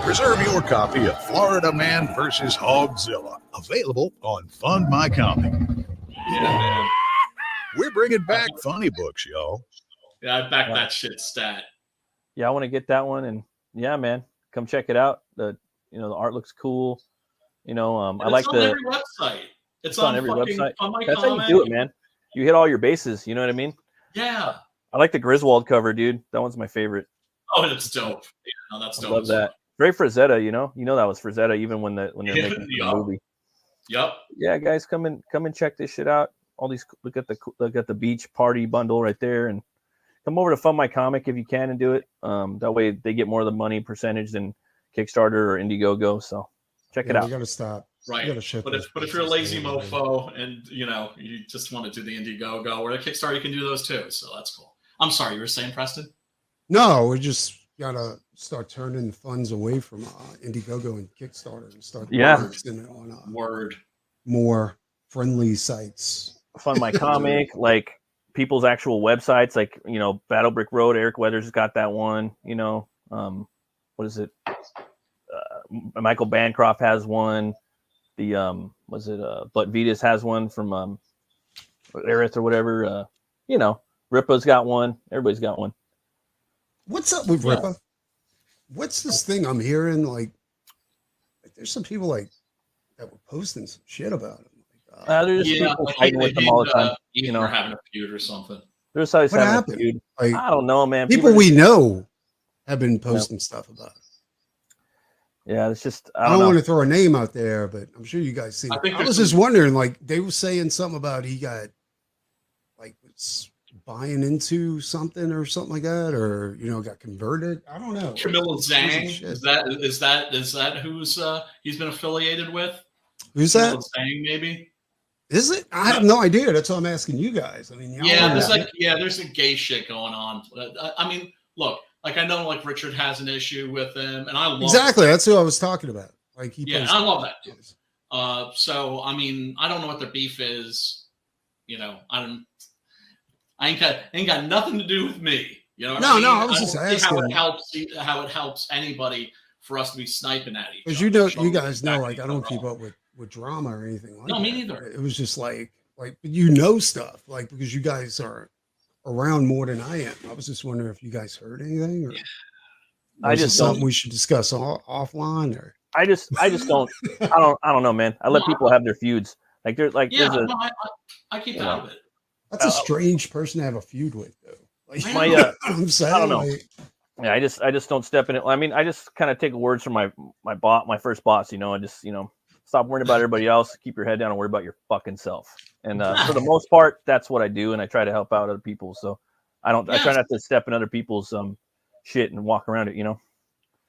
Reserve your copy of Florida Man vs. Hogzilla, available on Fund My Comic.
Yeah, man.
We're bringing back funny books, y'all.
Yeah, I back that shit stat.
Yeah, I want to get that one, and yeah, man, come check it out. The art looks cool. You know, I like
on every website. It's on
every website.
On my
That's how you do it, man. You hit all your bases. You know what I mean?
Yeah.
I like the Griswold cover, dude. That one's my favorite.
Oh, that's dope. Yeah, no, that's dope.
I love that. Very Frazetta, you know that was Frazetta even when they're making the movie.
Yep.
Yeah, guys, come and check this shit out. All these, look at the beach party bundle right there, and come over to Fund My Comic if you can and do it. That way they get more of the money percentage than Kickstarter or Indiegogo. So check it out.
You gotta stop.
Right. But if you're a lazy mofo and you just want to do the Indiegogo or the Kickstarter, you can do those too. So that's cool. I'm sorry, you were saying, Preston?
No, we just gotta start turning funds away from Indiegogo and Kickstarter and start focusing on more friendly sites.
Fund My Comic, like people's actual websites, like Battle Brick Road. Eric Weathers got that one. What is it? Michael Bancroft has one. The But Vitas has one from Aerith or whatever. Ripa's got one. Everybody's got one.
What's up with Ripa? What's this thing I'm hearing? Like there's some people that were posting some shit about him.
There's people fighting with them all the time.
We're having a feud or something.
There's always
what
having
happened?
a feud.
Like,
I don't know, man.
People we know have been posting stuff about it.
Yeah, it's just
I don't want to throw a name out there, but I'm sure you guys see. I was just wondering, like they were saying something about he got was buying into something or something like that, or got converted. I don't know.
Camilla Zhang, is that who's he's been affiliated with?
Who's that?
Camilla Zhang, maybe.
Is it? I have no idea. That's why I'm asking you guys. I mean,
there's a gay shit going on. I mean, look, I know Richard has an issue with him, and I love
exactly. That's who I was talking about.
I love that too. So I mean, I don't know what the beef is. I ain't got nothing to do with me.
I was just asking
how it helps anybody for us to be sniping at each other.
Because you guys know, I don't keep up with drama or anything like that.
No, me neither.
It was just like like, but you know stuff, like, because you guys are around more than I am. I was just wondering if you guys heard anything, or
I
is
just
it something we should discuss offline, or
I just don't. I don't know, man. I let people have their feuds. Like there's
Yeah,
there's a
no, I keep out of it.
that's a strange person to have a feud with, though. Like,
my
I'm saying,
I don't know.
like,
Yeah, I just don't step in it. I mean, I just kind of take words from my first boss. I just stop worrying about everybody else. Keep your head down and worry about your fucking self. And for the most part, that's what I do, and I try to help out other people. So I try not to step in other people's shit and walk around it.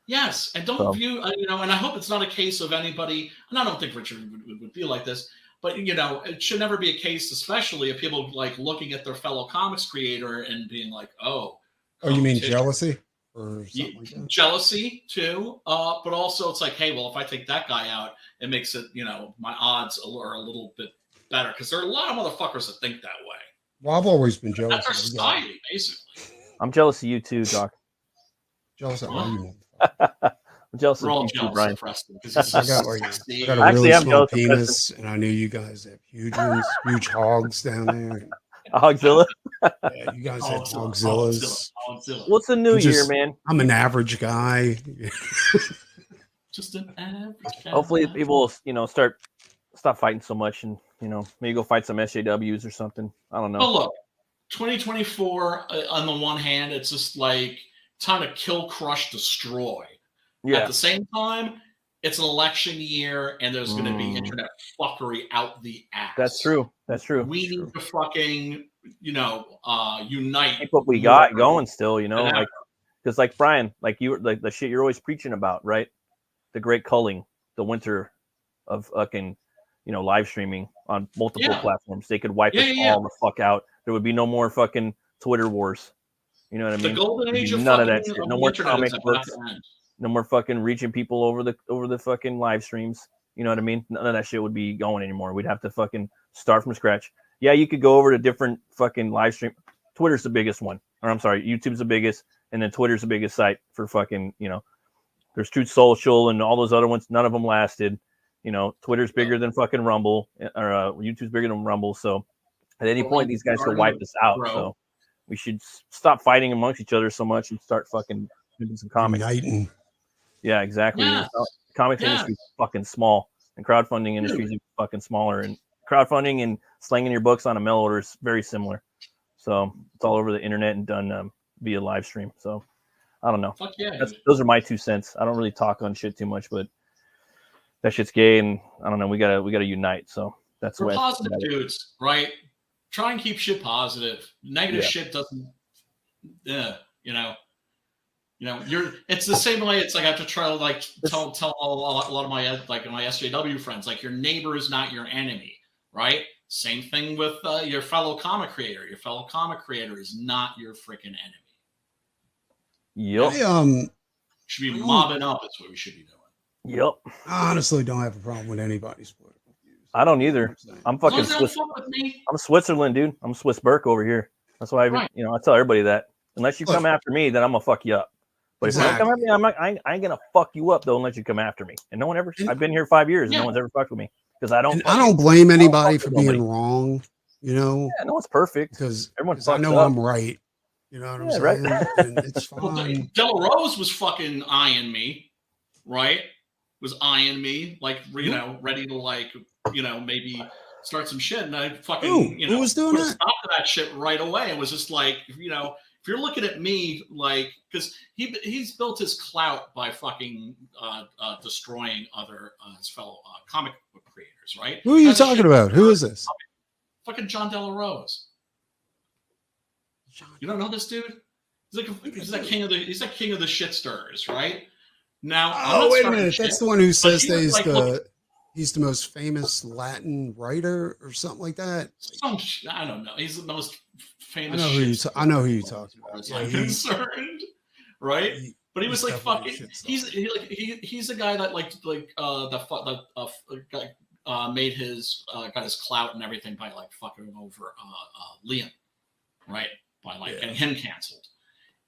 Yes, and don't view, and I hope it's not a case of anybody, and I don't think Richard would feel like this, but, it should never be a case, especially if people like looking at their fellow comics creator and being like, oh,
you mean jealousy or something like that?
Jealousy too, but also it's like, hey, well, if I take that guy out, it makes it, my odds are a little bit better, because there are a lot of motherfuckers that think that way.
Well, I've always been jealous.
That's our society, basically.
I'm jealous of you too, Doc.
Jealous of you.
I'm jealous
We're all
of you,
jealous
Brian.
of Preston.
I got a
Actually,
really
I'm
small
jealous of
penis, and I knew you guys have huge ones, huge hogs down there.
Hogzilla.
Yeah, you guys have hogzillas.
What's the new year, man?
I'm an average guy.
Just an average guy.
Hopefully, people will, stop fighting so much, and maybe go fight some SJWs or something. I don't know.
Well, look, 2024. On the one hand, it's just like time to kill, crush, destroy.
Yeah.
At the same time, it's an election year, and there's going to be internet fuckery out the ass.
That's true. That's true.
We need to fucking, unite.
Keep what we got going still, because like Brian, like the shit you're always preaching about, right? The great culling, the winter of fucking, live streaming on multiple platforms. They could wipe us all the fuck out. There would be no more fucking Twitter wars. You know what I mean?
The golden age of
none of
fucking
that shit. No more comic books.
to end.
No more fucking reaching people over the fucking live streams. You know what I mean? None of that shit would be going anymore. We'd have to fucking start from scratch. Yeah, you could go over to different fucking live stream. Twitter's the biggest one. Or I'm sorry, YouTube's the biggest, and then Twitter's the biggest site for fucking, there's Truth Social and all those other ones. None of them lasted. Twitter's bigger than fucking Rumble, or YouTube's bigger than Rumble. So at any point, these guys could wipe us out. So we should stop fighting amongst each other so much and start fucking doing some comics.
Uniting.
Yeah, exactly.
Yes.
Comics industry is fucking small, and crowdfunding industry is fucking smaller. And crowdfunding and slanging your books on a mail order is very similar. So it's all over the internet and done via live stream. So I don't know.
Fuck yeah.
Those are my 2 cents. I don't really talk on shit too much, but that shit's gay, and I don't know. We gotta unite. So that's
we're positive dudes, right? Try and keep shit positive. Negative shit doesn't. It's the same way. It's like I have to try to like tell a lot of my my SJW friends, like, your neighbor is not your enemy, right? Same thing with your fellow comic creator. Your fellow comic creator is not your freaking enemy.
Yep.
Should be mobbing up. That's what we should be doing.
Yep.
I honestly don't have a problem with anybody's political views.
I don't either. I'm fucking Swiss. I'm Switzerland, dude. I'm Swiss Burke over here. That's why I tell everybody that. Unless you come after me, then I'm gonna fuck you up. But if you don't come at me, I ain't gonna fuck you up though unless you come after me. And no one ever. I've been here 5 years, and no one's ever fucked with me because I don't.
I don't blame anybody for being wrong. Yeah,
no one's perfect
because
everyone's.
I know I'm right. You know what I'm saying?
Right.
And it's fine.
Well, Della Rose was fucking eyeing me, right? Was eyeing me like ready to like maybe start some shit, and I fucking
who was doing that?
Stop to that shit right away. It was just like if you're looking at me, like, because he's built his clout by fucking destroying other his fellow comic book creators, right?
Who are you talking about? Who is this?
Fucking John Della Rose. You don't know this dude? He's like king of the shit stirrers, right? Now,
wait a minute. That's the one who says that he's the most famous Latin writer or something like that.
I don't know. He's the most famous.
I know who you're talking about.
As I'm concerned, right? But he was like fucking. He's the guy that made his got his clout and everything by like fucking over Liam, right? By like getting him canceled.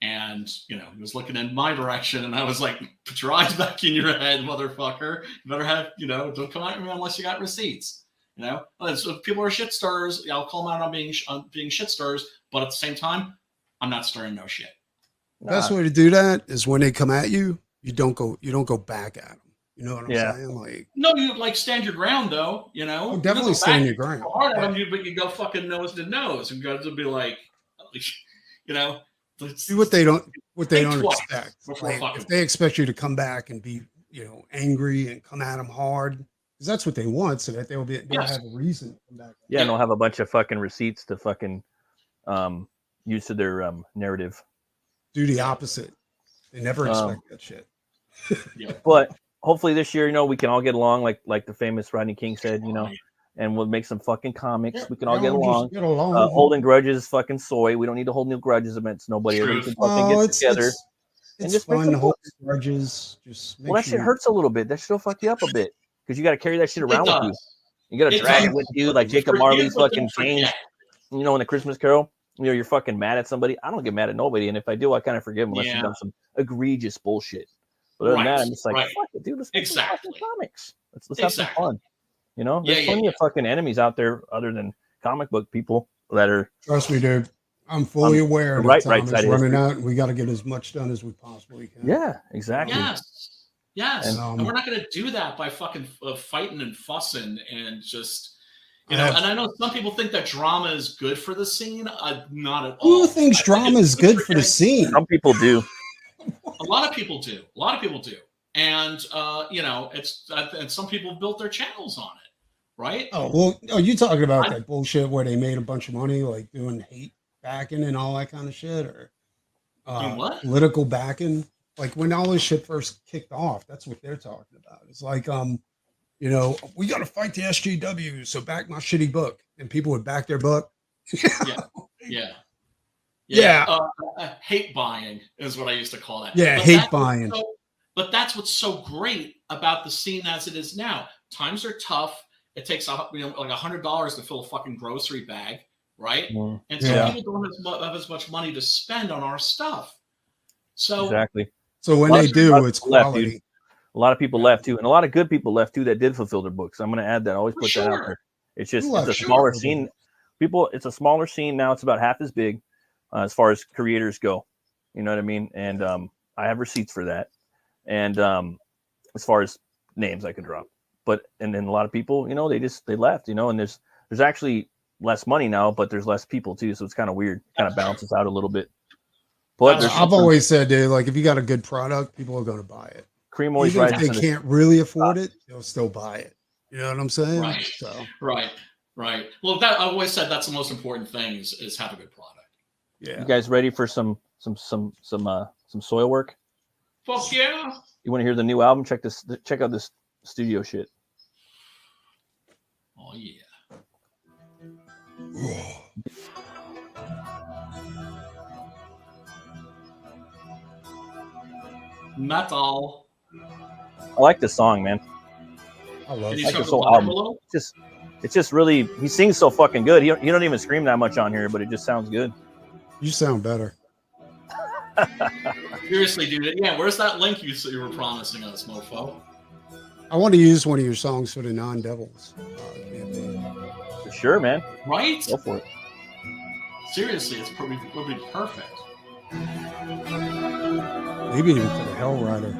And, he was looking in my direction, and I was like, put your eyes back in your head, motherfucker. You better have, don't come at me unless you got receipts. You know, and so if people are shit stirrers, I'll call them out on being shit stirrers, but at the same time, I'm not stirring no shit.
Best way to do that is when they come at you, you don't go back at them. You know what I'm saying? Like,
no, you like stand your ground though. You know,
definitely stand your ground.
Hard at them, but you go fucking nose to nose, and go to be like, you know,
do what they don't expect. Like, if they expect you to come back and be, you know, angry and come at them hard, because that's what they want, so that they'll have a reason to come back.
Yeah, and they'll have a bunch of fucking receipts to fucking use to their narrative.
Do the opposite. They never expect that shit.
But hopefully this year, you know, we can all get along, like the famous Rodney King said, you know, and we'll make some fucking comics. We can all get along. Holding grudges is fucking soy. We don't need to hold new grudges against nobody. Everybody can fucking get together.
It's just fun to hold grudges.
That shit hurts a little bit. That shit will fuck you up a bit because you got to carry that shit around with you. You got to drag it with you, like Jacob Marley's fucking change. You know, in the Christmas Carol, you know, you're fucking mad at somebody. I don't get mad at nobody, and if I do, I kind of forgive them unless you've done some egregious bullshit. But other than that, I'm just like, fuck it, dude. Let's make some fucking comics. Let's have some fun. You know, there's plenty of fucking enemies out there other than comic book people that are.
Trust me, dude. I'm fully aware that time is running out, and we got to get as much done as we possibly can.
Yeah, exactly.
Yes. And we're not going to do that by fucking fighting and fussing and just, you know. And I know some people think that drama is good for the scene. Not at all.
Who thinks drama is good for the scene?
Some people do.
A lot of people do. And you know, and some people built their channels on it, right?
Oh well, are you talking about that bullshit where they made a bunch of money, like doing hate backing and all that kind of shit, or political backing? Like when all this shit first kicked off, that's what they're talking about. It's like, you know, we got to fight the SJW, so back my shitty book, and people would back their book.
Hate buying is what I used to call that.
Yeah, hate buying.
But that's what's so great about the scene as it is now. Times are tough. It takes like $100 to fill a fucking grocery bag, right? And so people don't have as much money to spend on our stuff. So
exactly.
So when they do, it's quality.
Left, a lot of people left too, and a lot of good people left too that did fulfill their books. I'm going to add that. I always put that out there. It's just it's a smaller scene. It's a smaller scene now. It's about half as big as far as creators go. You know what I mean? And I have receipts for that. And as far as names I could drop, and then a lot of people, you know, they left, you know, and there's actually less money now, but there's less people too, so it's kind of weird, kind of balances out a little bit. But
I've always said, dude, like if you got a good product, people are going to buy it.
Cream always
rises. Even if they can't really afford it, they'll still buy it. You know what I'm saying?
Right.
So.
Right. Well, that I always said that's the most important thing is have a good product.
Yeah.
You guys ready for some soil work?
Fuck yeah.
You want to hear the new album? Check out this studio shit.
Oh yeah. Metal.
I like this song, man.
I love
this whole album. It's just really, he sings so fucking good. He don't even scream that much on here, but it just sounds good.
You sound better.
Seriously, dude. Yeah, where's that link you were promising us, mofo?
I want to use one of your songs for the non-devils.
For sure, man.
Right?
Go for it.
Seriously, it's probably perfect.
Maybe even for the Hell Rider.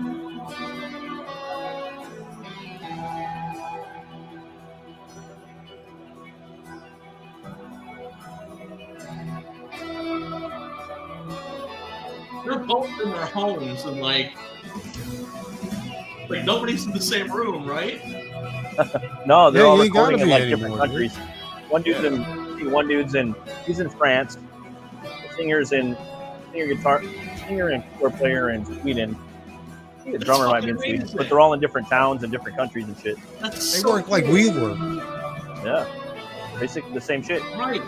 They're both in their homes and like nobody's in the same room, right?
No, they're all recording in like different countries. One dude's in France. The singer and keyboard player in Sweden. I think the drummer might be in Sweden, but they're all in different towns and different countries and shit.
They work like we work.
Yeah, basically the same shit.
Right.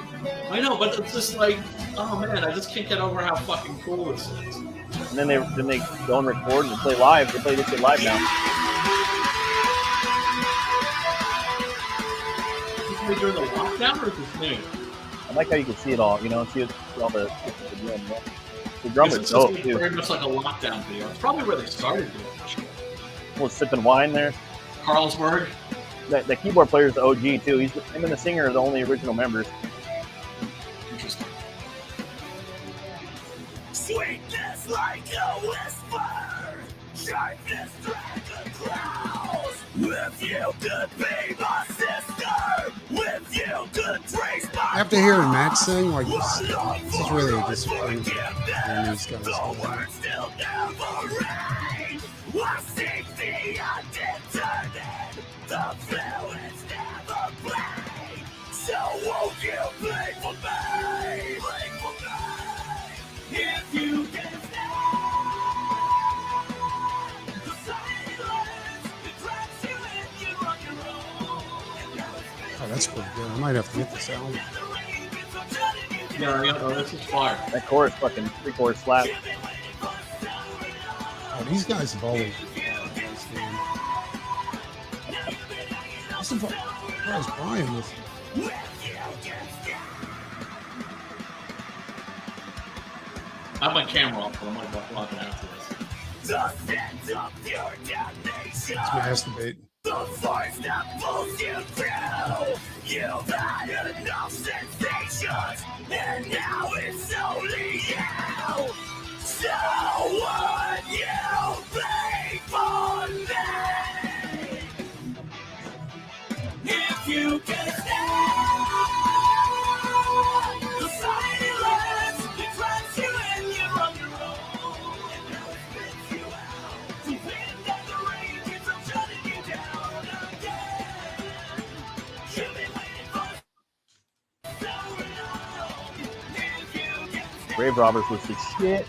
I know, but it's just like, oh man, I just can't get over how fucking cool this is.
And then they go and record and play live. They play this shit live now.
During the lockdown, or is this new?
I like how you can see it all. You know, see all the drum. The drum is dope too.
Very much like a lockdown video. It's probably where they started doing this shit.
Well, sipping wine there.
Carlsberg.
the keyboard player is the OG too. Him and the singer are the only original members.
Interesting.
Sweetness like a whisper, sharpness like a cloud. If you could be my sister, if you could trace my
After hearing Matt sing, like, this is really a disappointment. These guys.
still never rain. I seek the undetermined, the fluids never plain. So won't you play for me? Play for me. If you can stand the silence, it traps you and you're on your own.
Oh, that's pretty good. I might have to get this album.
Yeah, this is fire.
That chorus fucking pre-chorus slap.
Oh, these guys have always. Listen, where's Brian?
I have my camera off, but I'm like walking after this.
It's masturbating.
The force that pulls you through. You've had enough sensations, and now it's only you. So would you be for me? If you can stand the silence, it traps you and you're on your own. And now it spits you out. To win that the rain keeps on shutting you down again. You've been waiting for so long. If you can stand,
Grave Robbers was the shit.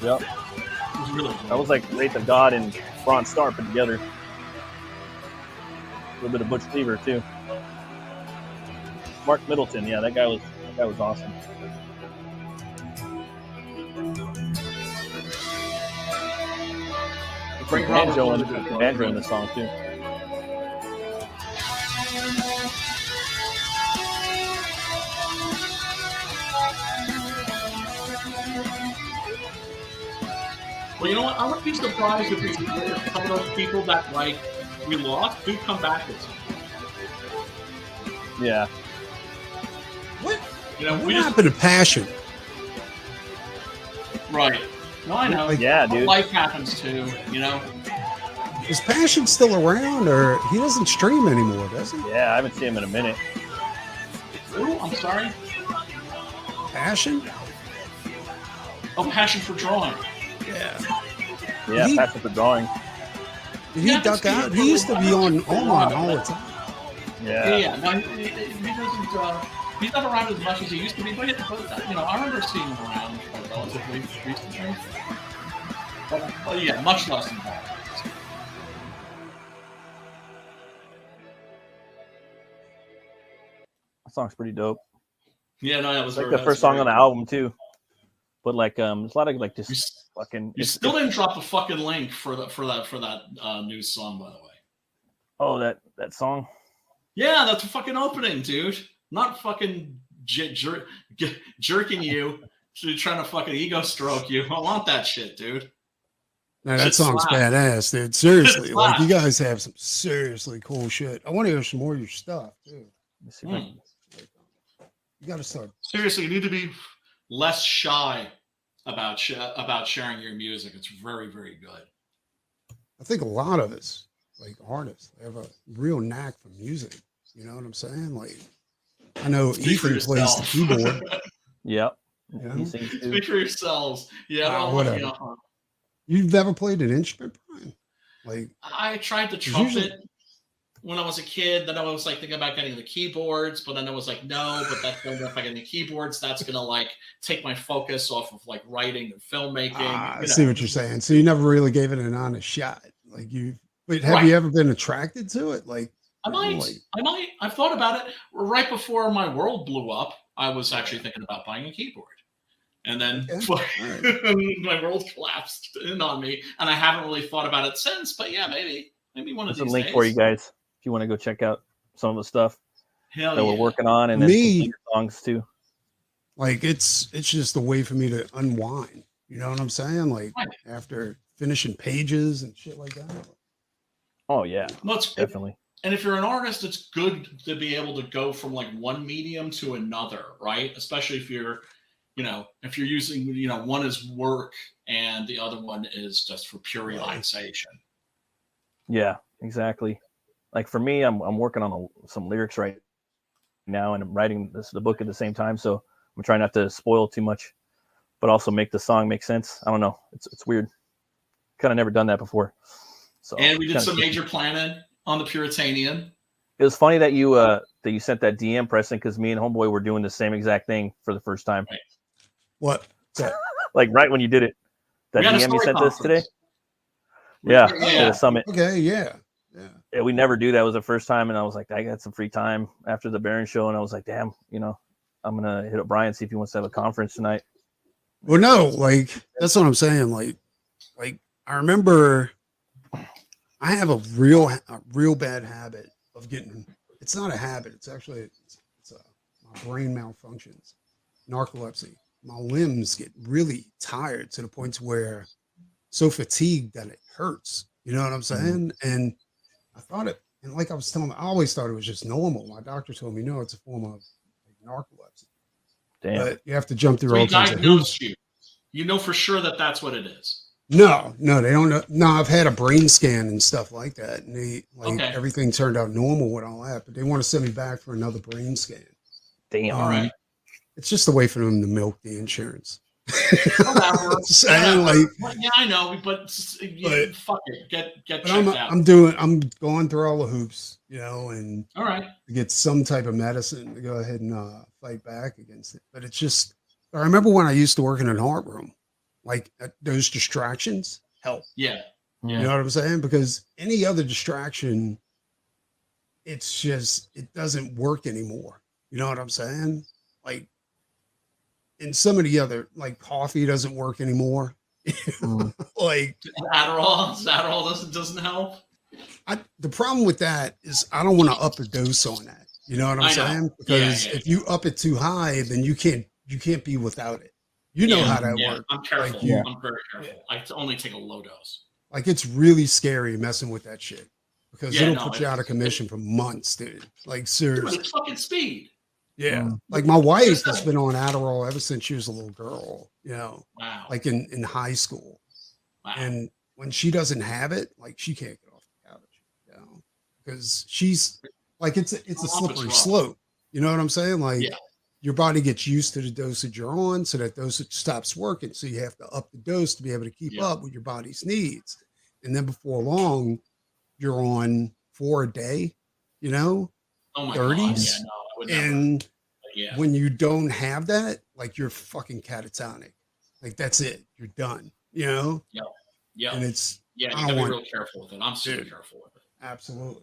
Yep.
It was really
That was like Wraith of God and Bronze Star put together. A little bit of Butch Cleaver too. Mark Middleton, yeah, that guy was awesome.
Great
Banjo in the song too.
Well, you know what? I wouldn't be surprised if some of those people that like we lost do come back this year.
Yeah.
What?
You know,
What
we just
happened to Passion?
right. No, I know.
Yeah, dude.
Life happens too. You know.
Is Passion still around, or he doesn't stream anymore, does he?
Yeah, I haven't seen him in a minute.
Ooh, I'm sorry.
Passion?
Oh, passion for drawing.
Yeah.
Yeah,
He-
Passion for Drawing.
Did he
Yeah,
duck
that's
out?
good.
He used to be on online all the time.
Yeah.
Yeah. No, he doesn't. He's not around as much as he used to be. But you know, I remember seeing him around relatively recently. But yeah, much less than that.
That song's pretty dope.
Yeah, no, that was
It's like
very-
the first song on the album too. But like there's a lot of like
You,
just fucking
you still didn't drop the fucking link for that new song, by the way.
oh that song.
Yeah, that's a fucking opening, dude. Not fucking jerking you to trying to fucking ego stroke you. I want that shit, dude.
No, that
Shit
song's
slaps.
badass, dude. Seriously,
Shit
like you
slaps.
guys have some seriously cool shit. I want to hear some more of your stuff too.
Let me see if I can-
You got to start.
Seriously, you need to be less shy about sharing your music. It's very, very good.
I think a lot of us, like artists, have a real knack for music. You know what I'm saying? Like, I know
Speak for
Ethan plays the
yourself.
keyboard.
Yep.
Yeah.
He sings too.
Speak for yourselves. Yeah,
Whatever.
you know,
You've never played an instrument, Brian? Like,
I tried the
Usually-
trumpet when I was a kid. Then I was like thinking about getting the keyboards, but then I was like, no, but that's going to, if I get the keyboards, that's going to like take my focus off of like writing and filmmaking.
I
you
see
know.
what you're saying. So you never really gave it an honest shot. Like you, wait, have
Right.
you ever been attracted to it? Like,
I might. I've thought about it. Right before my world blew up, I was actually thinking about buying a keyboard. And then my world collapsed in on me, and I haven't really thought about it since. But yeah, maybe one of
There's a
these
link
days.
for you guys if you want to go check out some of the stuff
Hell
that
yeah.
we're working on and then
Me-
some songs too.
like it's just a way for me to unwind. You know what I'm saying? Like
Right.
after finishing pages and shit like that.
Oh yeah,
No, it's
definitely.
And if you're an artist, it's good to be able to go from like one medium to another, right? Especially if you're, if you're using, one is work and the other one is just for pure relaxation.
Yeah, exactly. Like for me, I'm working on some lyrics right now, and I'm writing the book at the same time. So I'm trying not to spoil too much, but also make the song make sense. I don't know. It's weird. Kind of never done that before. So
and we did some major planning on the Puritanian.
It was funny that you sent that DM, Preston, because me and Homeboy were doing the same exact thing for the first time.
Right.
What?
Like right when you did it. That DM you sent us today? Yeah. At a summit.
Okay, yeah.
Yeah, we never do that. It was the first time, and I was like, I got some free time after the Baron show, and I was like, damn, I'm gonna hit up Brian, see if he wants to have a conference tonight.
Well, no, like that's what I'm saying. Like I remember I have a real bad habit of getting. It's not a habit. It's actually my brain malfunctions, narcolepsy. My limbs get really tired to the point where so fatigued that it hurts. You know what I'm saying? And I thought it, and like I was telling, I always thought it was just normal. My doctor told me, no, it's a form of narcolepsy.
Damn.
But you have to jump through
So
all
he
kinds of
diagnosed
hoops.
you know for sure that that's what it is.
No, they don't know. No, I've had a brain scan and stuff like that, and everything turned out normal with all that. But they want to send me back for another brain scan.
Damn.
All right.
It's just a way for them to milk the insurance.
Whatever.
Yeah,
I know, but fuck it. Get checked out.
I'm going through all the hoops, and
all right,
to get some type of medicine to go ahead and fight back against it. But it's just, I remember when I used to work in an art room, like those distractions help.
Yeah.
You know what I'm saying? Because any other distraction, it doesn't work anymore. You know what I'm saying? Like, and some of the other, like coffee doesn't work anymore. Like
Adderall doesn't help.
The problem with that is I don't want to up a dose on that. You know what I'm saying? Because if you up it too high, then you can't be without it. You know how that works.
I'm careful.
Like
I'm very careful. I only take a low dose.
Like it's really scary messing with that shit because it'll put you out of commission for months, dude. Like seriously.
It's fucking speed.
Yeah. Like my wife has been on Adderall ever since she was a little girl,
Wow.
like in high school.
Wow.
And when she doesn't have it, like she can't get off the couch, because she's like, it's a slippery slope. You know what I'm saying? Like your body gets used to the dosage you're on, so that dosage stops working. So you have to up the dose to be able to keep up with your body's needs. And then before long, you're on 4 a day,
Oh my
30s.
God.
And when you don't have that, like you're fucking catatonic. Like that's it. You're done. Yeah.
Yeah.
And it's
you gotta be real careful with it. I'm super careful with it.
Absolutely.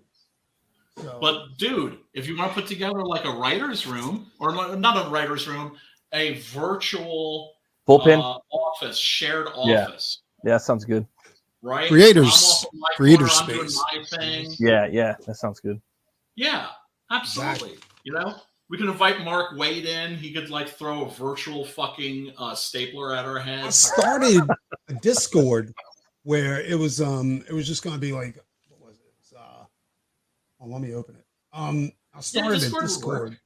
So,
but dude, if you want to put together like a writer's room, or not a writer's room, a virtual
bullpen
office, shared office.
Yeah, that sounds good.
Right?
Creator space.
Yeah, that sounds good.
Yeah, absolutely.
Exactly.
We can invite Mark Wade in. He could like throw a virtual fucking stapler at our heads.
I started a Discord where it was just gonna be like, what was it? Let me open it. I started a Discord.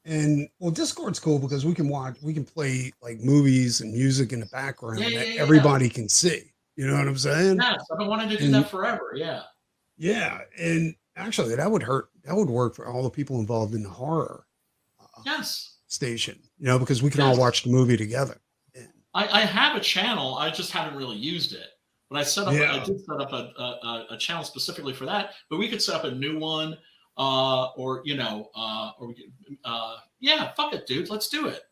And Discord's cool because we can play like movies and music in the background that everybody can see. You know what I'm saying?
Yes, I've been wanting to do that forever. Yeah.
Yeah, and actually, that would work for all the people involved in the horror station, because we can all watch the movie together.
I have a channel. I just haven't really used it. But I did set up a channel specifically for that. But we could set up a new one, or we could, fuck it, dude. Let's do it.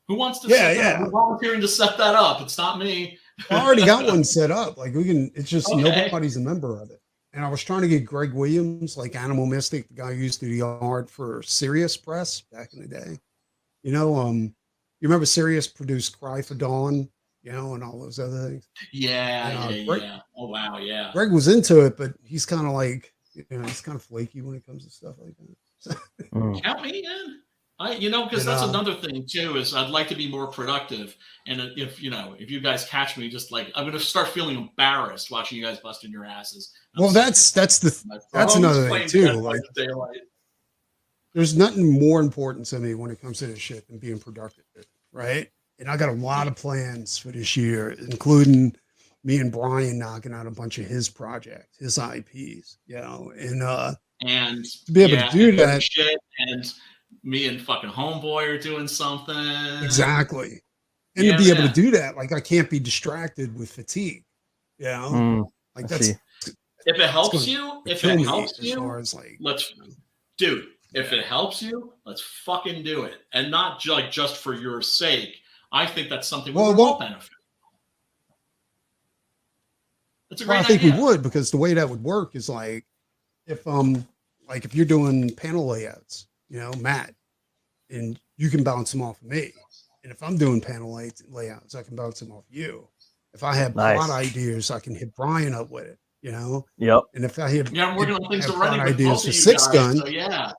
Who wants to set that up? We're volunteering to set that up. It's not me.
I already got one set up. Like we can, it's just nobody's a member of it. And I was trying to get Greg Williams, like Animal Mystic, the guy who used to do the art for Sirius Press back in the day. You remember Sirius produced Cry for Dawn, and all those other things.
Yeah. Oh wow, yeah.
Greg was into it, but he's kind of like, he's kind of flaky when it comes to stuff like that.
Count me in. Because that's another thing too, is I'd like to be more productive. And if you guys catch me, just like, I'm going to start feeling embarrassed watching you guys busting your asses.
Well, that's another thing too. Like, there's nothing more important to me when it comes to this shit than being productive, right? And I got a lot of plans for this year, including me and Brian knocking out a bunch of his projects, his IPs, and to be able to do that,
shit, and me and fucking Homeboy are doing something.
Exactly. And to be able to do that, like, I can't be distracted with fatigue, like that's,
if it helps you,
let's,
dude, if it helps you, let's fucking do it. And not just for your sake. I think that's something we will all benefit. That's a great idea.
I think we would, because the way that would work is like if you're doing panel layouts, Matt, and you can bounce them off of me. And if I'm doing panel layouts, I can bounce them off you. If I have plot ideas, I can hit Brian up with it,
Yep.
And if I have,
I'm working on things
already ideas for Six Gun. So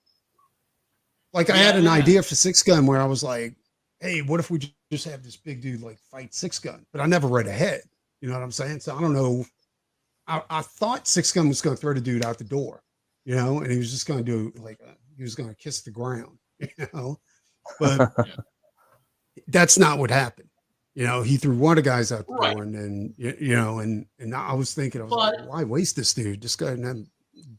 like I had an idea for Six Gun where I was like, hey, what if we just have this big dude like fight Six Gun? But I never read ahead. You know what I'm saying? So I don't know. I thought Six Gun was going to throw the dude out the door, and he was just going to do he was going to kiss the ground, but that's not what happened. He threw one of the guys out the door, and then, and I was thinking, I was like, why waste this dude? Just go ahead and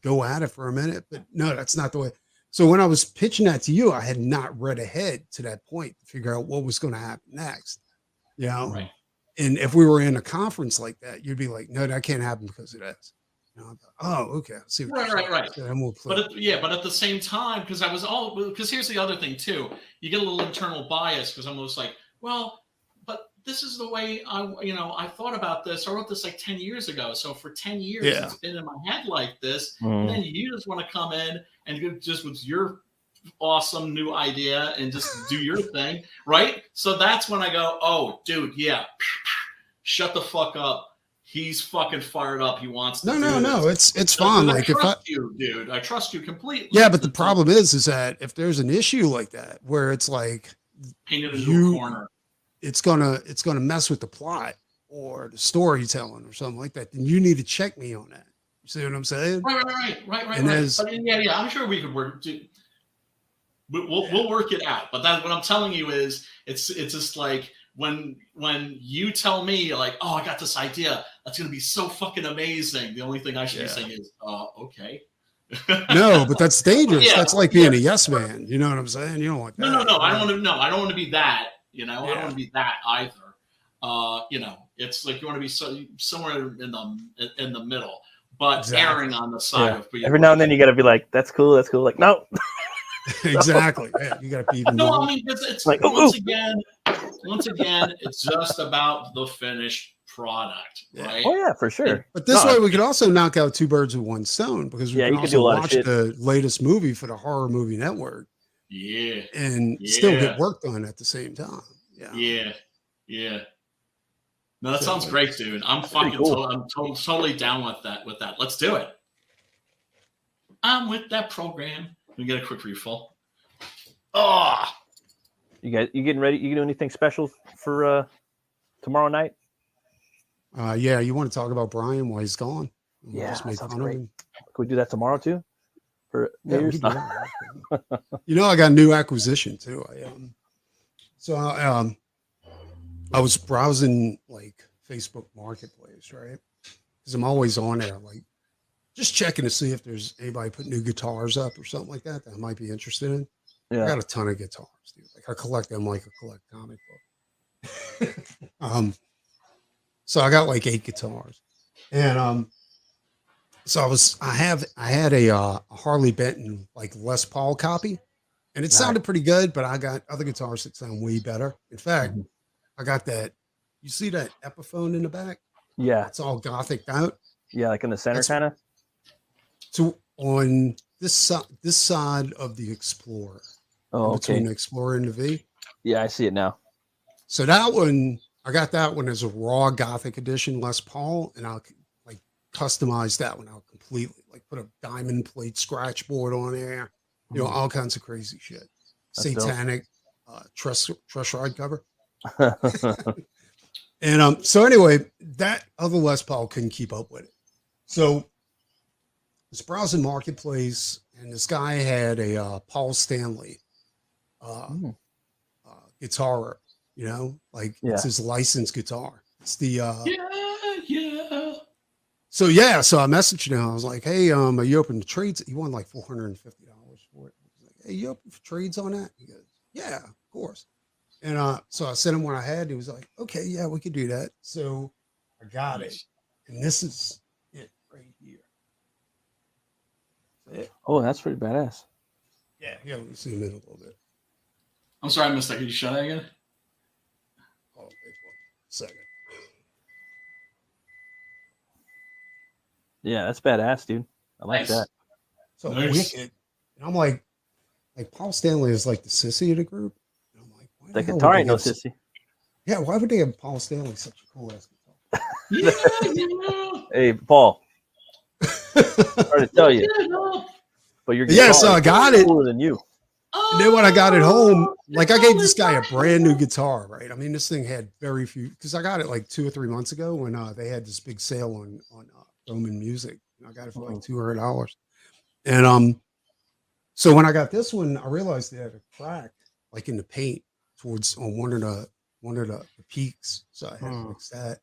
go at it for a minute. But no, that's not the way. So when I was pitching that to you, I had not read ahead to that point to figure out what was going to happen next,
Right.
And if we were in a conference like that, you'd be like, no, that can't happen because of this. Oh, okay. I see what
Right.
So then we'll play.
But at the same time, because here's the other thing too, you get a little internal bias because I'm almost like, well, but this is the way I thought about this. I wrote this like 10 years ago. So for 10 years, it's been in my head like this. And then you just want to come in and just with your awesome new idea and just do your thing, right? So that's when I go, oh, dude, shut the fuck up. He's fucking fired up. He wants to. No.
It's fine. Like,
I trust you, dude. I trust you completely.
Yeah, but the problem is that if there's an issue like that where it's like
painted into a corner,
it's gonna mess with the plot or the storytelling or something like that, then you need to check me on that. You see what I'm saying?
Right.
And
but I'm sure we could work. We'll work it out. But what I'm telling you is, it's just like when you tell me like, oh, I got this idea that's gonna be so fucking amazing. The only thing I should be saying is, okay.
No, but that's dangerous. That's like being a yes man. You know what I'm saying? You don't want that.
No. I don't want to be that. I don't want to be that either. It's like you want to be somewhere in the middle, but erring on the side of.
Every now and then you got to be like, that's cool. Like, no.
Exactly. Yeah, you got to be even.
No, I mean it's like once again, it's just about the finished product, right?
Oh yeah, for sure.
But this way, we could also knock out two birds with one stone, because we can also watch the latest movie for the Horror Movie Network.
Yeah.
And still get work done at the same time.
Yeah. No, that sounds great, dude. I'm fucking I'm totally down with that. Let's do it. I'm with that program. We get a quick refill.
You getting ready? You do anything special for tomorrow night?
You want to talk about Brian while he's gone?
Yeah, sounds great. Can we do that tomorrow too? For
New Year's? I got a new acquisition too. I was browsing like Facebook Marketplace, right? Because I'm always on there, like just checking to see if there's anybody put new guitars up or something like that I might be interested in. Yeah. I got a ton of guitars, dude. Like I collect them like I collect comic books. So I got like 8 guitars, and so I had a Harley Benton like Les Paul copy, and it sounded pretty good, but I got other guitars that sound way better. In fact, I got that. You see that Epiphone in the back?
Yeah,
it's all gothic out.
Yeah, like in the center, kind of.
So on this side of the Explorer, between the Explorer and the V.
Yeah, I see it now.
So that one, I got that one as a raw Gothic edition Les Paul, and I'll like customize that one out completely. Like put a diamond plate scratch board on there, all kinds of crazy shit. satanic truss rod cover. And so anyway, that other Les Paul couldn't keep up with it. So I was browsing Marketplace, and this guy had a Paul Stanley guitar, you know, like it's his licensed guitar. It's the So I messaged him. I was like, "Hey, are you open to trades?" He won like $450 for it. I was like, "Hey, you open for trades on that?" He goes, "Yeah, of course." And so I sent him what I had. He was like, "Okay, yeah, we could do that." So I got it, and this is it right here.
Oh, that's pretty badass.
Yeah, let me zoom in a little bit.
I'm sorry, I missed that. Can you shut that again?
Oh, wait 1 second.
Yeah, that's badass, dude. I like that.
So
Nice.
wicked. And I'm like Paul Stanley is like the sissy of the group. And I'm like, why
The
the hell
guitar
would
ain't
they
no
have
sissy.
Yeah, why would they have Paul Stanley such a cool ass
Yeah.
Hey, Paul. Sorry to tell you, but your
Yeah,
guitar
so I
is
got it.
cooler than you.
And then when I got it home, like I gave this guy a brand new guitar, right? I mean, this thing had very few because I got it like 2 or 3 months ago when they had this big sale on Roman Music. And I got it for like $200. And so when I got this one, I realized they had a crack like in the paint towards on one of the peaks. So I had to fix that.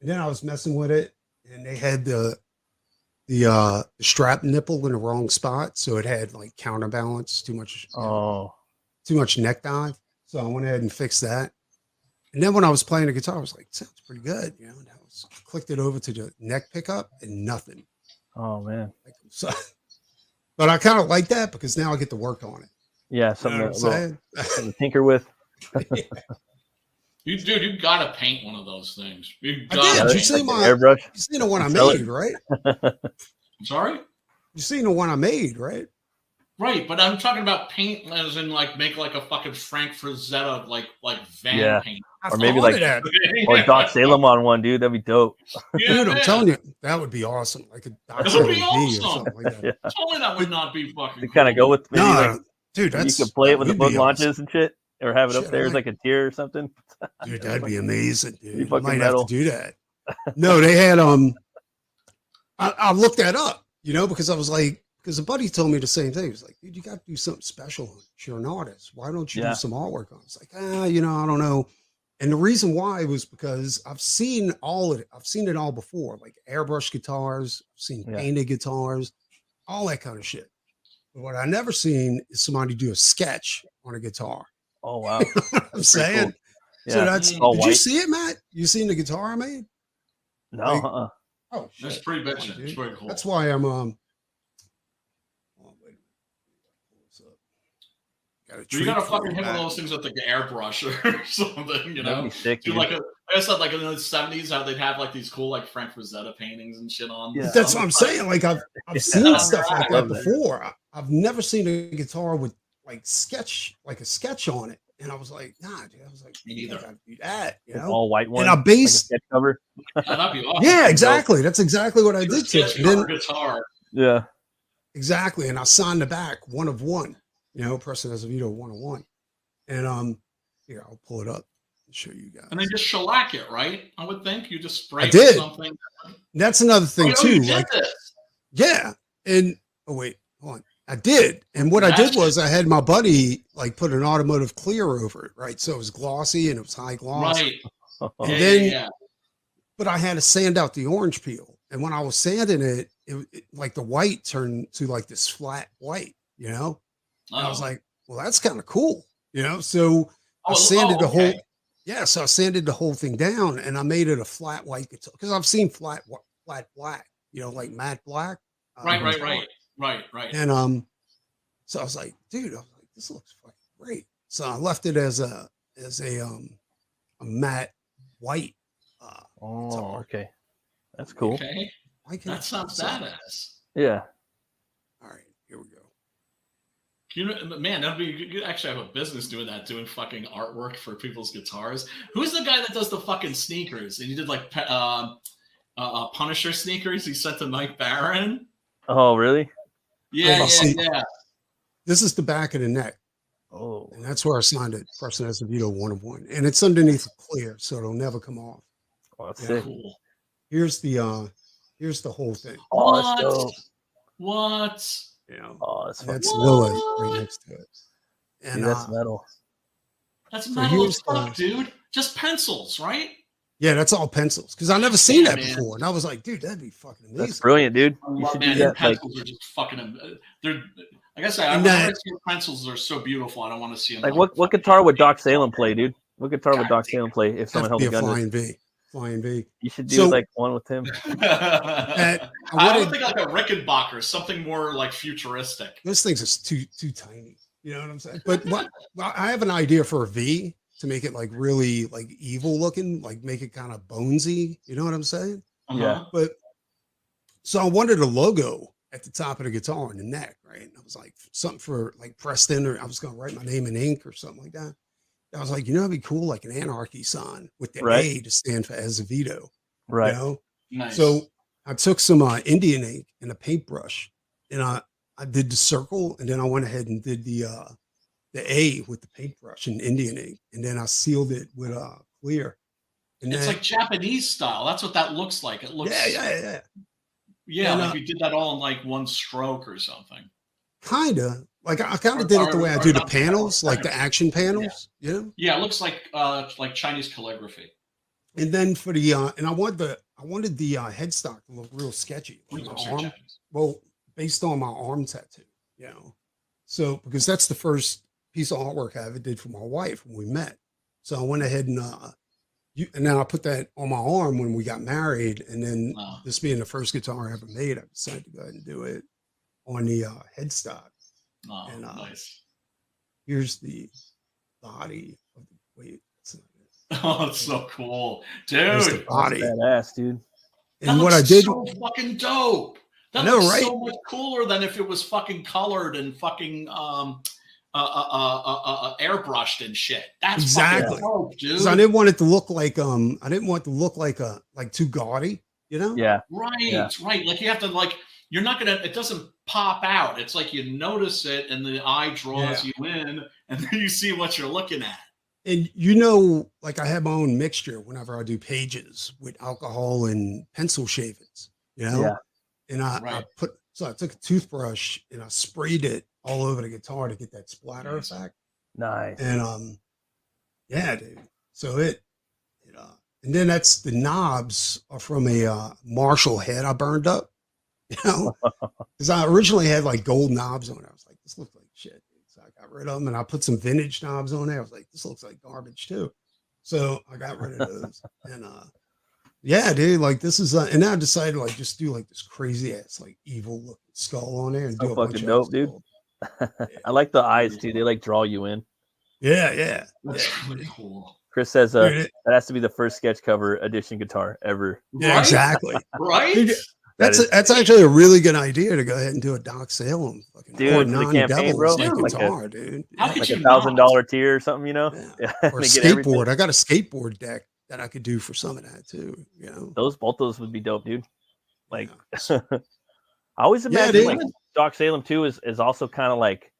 And then I was messing with it, and they had the strap nipple in the wrong spot, so it had like counterbalance, too much neck dive. So I went ahead and fixed that. And then when I was playing the guitar, I was like, sounds pretty good, you know. And I clicked it over to the neck pickup, and nothing.
Oh man.
So, but I kind of like that because now I get to work on it.
Yeah,
You
something,
know what I'm saying?
something to tinker with.
You gotta paint one of those things.
I did. You see my
airbrush?
You seen the one I made, right?
Sorry?
You seen the one I made, right?
Right, but I'm talking about paint as in like make like a fucking Frank Frazetta like van paint.
Or maybe like or Doc Salem on one, dude. That'd be dope.
Dude, I'm telling you, that would be awesome. Like a Doc
That would be
Salem V or
awesome.
something like that.
Totally that would not be fucking
To kind of go with maybe like,
dude, that's
you could play it with the
that'd
book
be
launches
awesome.
and shit, or have it
Shit,
up there as like a tier or something.
Dude, that'd be amazing, dude. You
fucking
might
metal.
have to do that. No, they had I looked that up, you know, because I was like, because a buddy told me the same thing. He was like, dude, you got to do something special. You're an artist. Why don't you do some artwork on it? It's like, you know, I don't know. And the reason why was because I've seen all of it. I've seen it all before, like airbrush guitars, I've seen painted guitars, all that kind of shit. But what I never seen is somebody do a sketch on a guitar.
Oh wow.
You know what I'm saying?
Cool. Yeah.
So that's
all
did
white.
you see it, Matt? You seen the guitar I made?
No,
Like,
Oh,
shit.
that's pretty
Come on,
bitchin'.
dude.
It's pretty cool.
That's why I'm wait a minute. Pull this up. Got a
You
treat
gotta
for
fucking
you,
hit one of
Matt.
those things with like an airbrush or something, you know?
That'd be sick,
Do
dude.
like I said, like in the 70s, how they'd have like these cool like Frank Frazetta paintings and shit on.
Yeah.
That's what I'm saying. Like I've seen stuff like that
Love that.
before. I've never seen a guitar with like a sketch on it. And I was like, nah, dude. I was like,
Me
I
neither.
gotta do that, you
An
know?
all white one.
And I
like a
based
sketch cover.
That'd be awesome.
yeah, exactly. That's exactly what I did to it.
Sketch
And then
cover guitar.
Yeah.
exactly. And I signed the back 1 of 1, you know, person has a veto 1 of 1. And here, I'll pull it up and show you guys.
And they just shellac it, right? I would think you just spray
I
it
did.
with something.
That's another thing
Oh,
too.
you did
Like,
this.
yeah. And oh wait, hold on. I did. And what I did was I had my buddy like put an automotive clear over it, right? So it was glossy and it was high gloss.
Right.
And
Yeah,
then
yeah.
but I had to sand out the orange peel. And when I was sanding it, it like the white turned to like this flat white, you know? And I was like, well, that's kind of cool, you know? So I sanded the whole, so I sanded the whole thing down and I made it a flat white guitar because I've seen flat black, you know, like matte black.
Right.
And so I was like, dude, I was like, this looks fucking great. So I left it as a matte white.
Oh, okay. That's cool.
Okay. That sounds badass.
Yeah.
All right, here we go.
You know, man, that'd be you could actually have a business doing that, doing fucking artwork for people's guitars. Who's the guy that does the fucking sneakers? And he did like Punisher sneakers. He sent to Mike Baron.
Oh, really?
Yeah.
This is the back of the neck.
Oh,
And that's where I signed it. Person has the Vito 1 of 1. And it's underneath clear, so it'll never come off.
oh that's
Yeah.
sick.
Cool.
Here's the whole thing.
Oh, that's dope.
What?
You know,
Oh, that's
and that's
fucking
Lilith
What?
right next to it. And
dude, that's metal.
That's
So
metal as
here's
fuck, dude. Just pencils, right?
yeah, that's all pencils. Because I never seen
Yeah,
that
man.
before. And I was like, dude, that'd be fucking amazing.
That's brilliant, dude.
I
You
love,
should
man,
do
and
that. Like,
pencils are just fucking. They're like I said,
And
whenever I
that-
see pencils, they're so beautiful. I don't want to see them.
like what guitar would Doc Salem play, dude? What guitar would
God
Doc
damn
Salem play if
Have
someone
to
held
be
a
a
gun?
flying V. Flying V.
You should do
So-
like one with him.
That,
I
I
would
wanted,
think like a Rickenbacker, something more like futuristic.
those things are too tiny. You know what I'm saying? But well, I have an idea for a V to make it like really like evil looking, like make it kind of bonesy. You know what I'm saying?
Uh-huh.
But so I wanted a logo at the top of the guitar and the neck, right? And I was like, something for like Preston, or I was going to write my name in ink or something like that. I was like, you know, it'd be cool, like an anarchy sign with the
Right.
A to stand for Azevedo.
Right.
You know?
Nice.
So I took some Indian ink and a paintbrush, and I did the circle, and then I went ahead and did the A with the paintbrush and Indian ink, and then I sealed it with clear. And
it's
then,
like Japanese style. That's what that looks like. It looks
yeah, and,
like you did that all in like one stroke or something.
kind of. Like I kind
Or-
of did it the way I do the
not
panels, like the
panels.
action panels, you know.
Yeah, it looks like Chinese calligraphy.
And then for the and I wanted the headstock to look real sketchy, like my
Looks like
arm.
Japanese.
Well, based on my arm tattoo, you know. So because that's the first piece of artwork I ever did for my wife when we met. So I went ahead and and then I put that on my arm when we got married. And then
Wow.
this being the first guitar I ever made, I decided to go ahead and do it on the headstock.
Oh,
And,
nice.
Here's the body of the wait. That's not it.
Oh, it's so cool,
Here's the
dude.
body.
Badass, dude.
That
And what I
looks
did,
so fucking dope. That
I know,
looks
right?
so much cooler than if it was fucking colored and fucking airbrushed and shit. That's
Exactly.
fucking dope, dude.
because I didn't want it to look like I didn't want it to look like too gaudy, you know?
Yeah.
Right,
Yeah.
right. Like you have to you're not gonna. It doesn't pop out. It's like you notice it, and the eye draws you in, and then you see what you're looking at.
And you know, like I have my own mixture whenever I do pages with alcohol and pencil shavings, you know?
Yeah.
And I
Right.
I took a toothbrush and I sprayed it all over the guitar to get that splatter
Nice.
effect.
Nice.
And yeah, dude. So and then that's the knobs are from a Marshall head I burned up, you know, because I originally had like gold knobs on it. I was like, this looks like shit, dude. So I got rid of them and I put some vintage knobs on there. I was like, this looks like garbage too. So I got rid of those. And yeah, dude, like this is and then I decided to like just do like this crazy ass like evil looking skull on there and
So
do a bunch
fucking
of
dope,
other
dude.
stuff.
I like the eyes too. They like draw you in.
Yeah.
That's really cool.
Chris says
Dude, it-
that has to be the first sketch cover edition guitar ever.
yeah,
Right?
exactly.
Right?
Dude,
That is-
That's actually a really good idea to go ahead and do a Doc Salem fucking
Dude,
or
for the campaign, bro,
non-devils
like
a-
guitar, dude.
How
Yeah.
could
Like
you
$1,000 tier or something, you know?
Yeah.
Yeah.
Or a
They get everything.
skateboard. I got a skateboard deck that I could do for some of that too. You know,
Both those would be dope, dude. Like,
Yeah.
I always
Yeah,
imagine
dude.
like Doc Salem too is also kind of like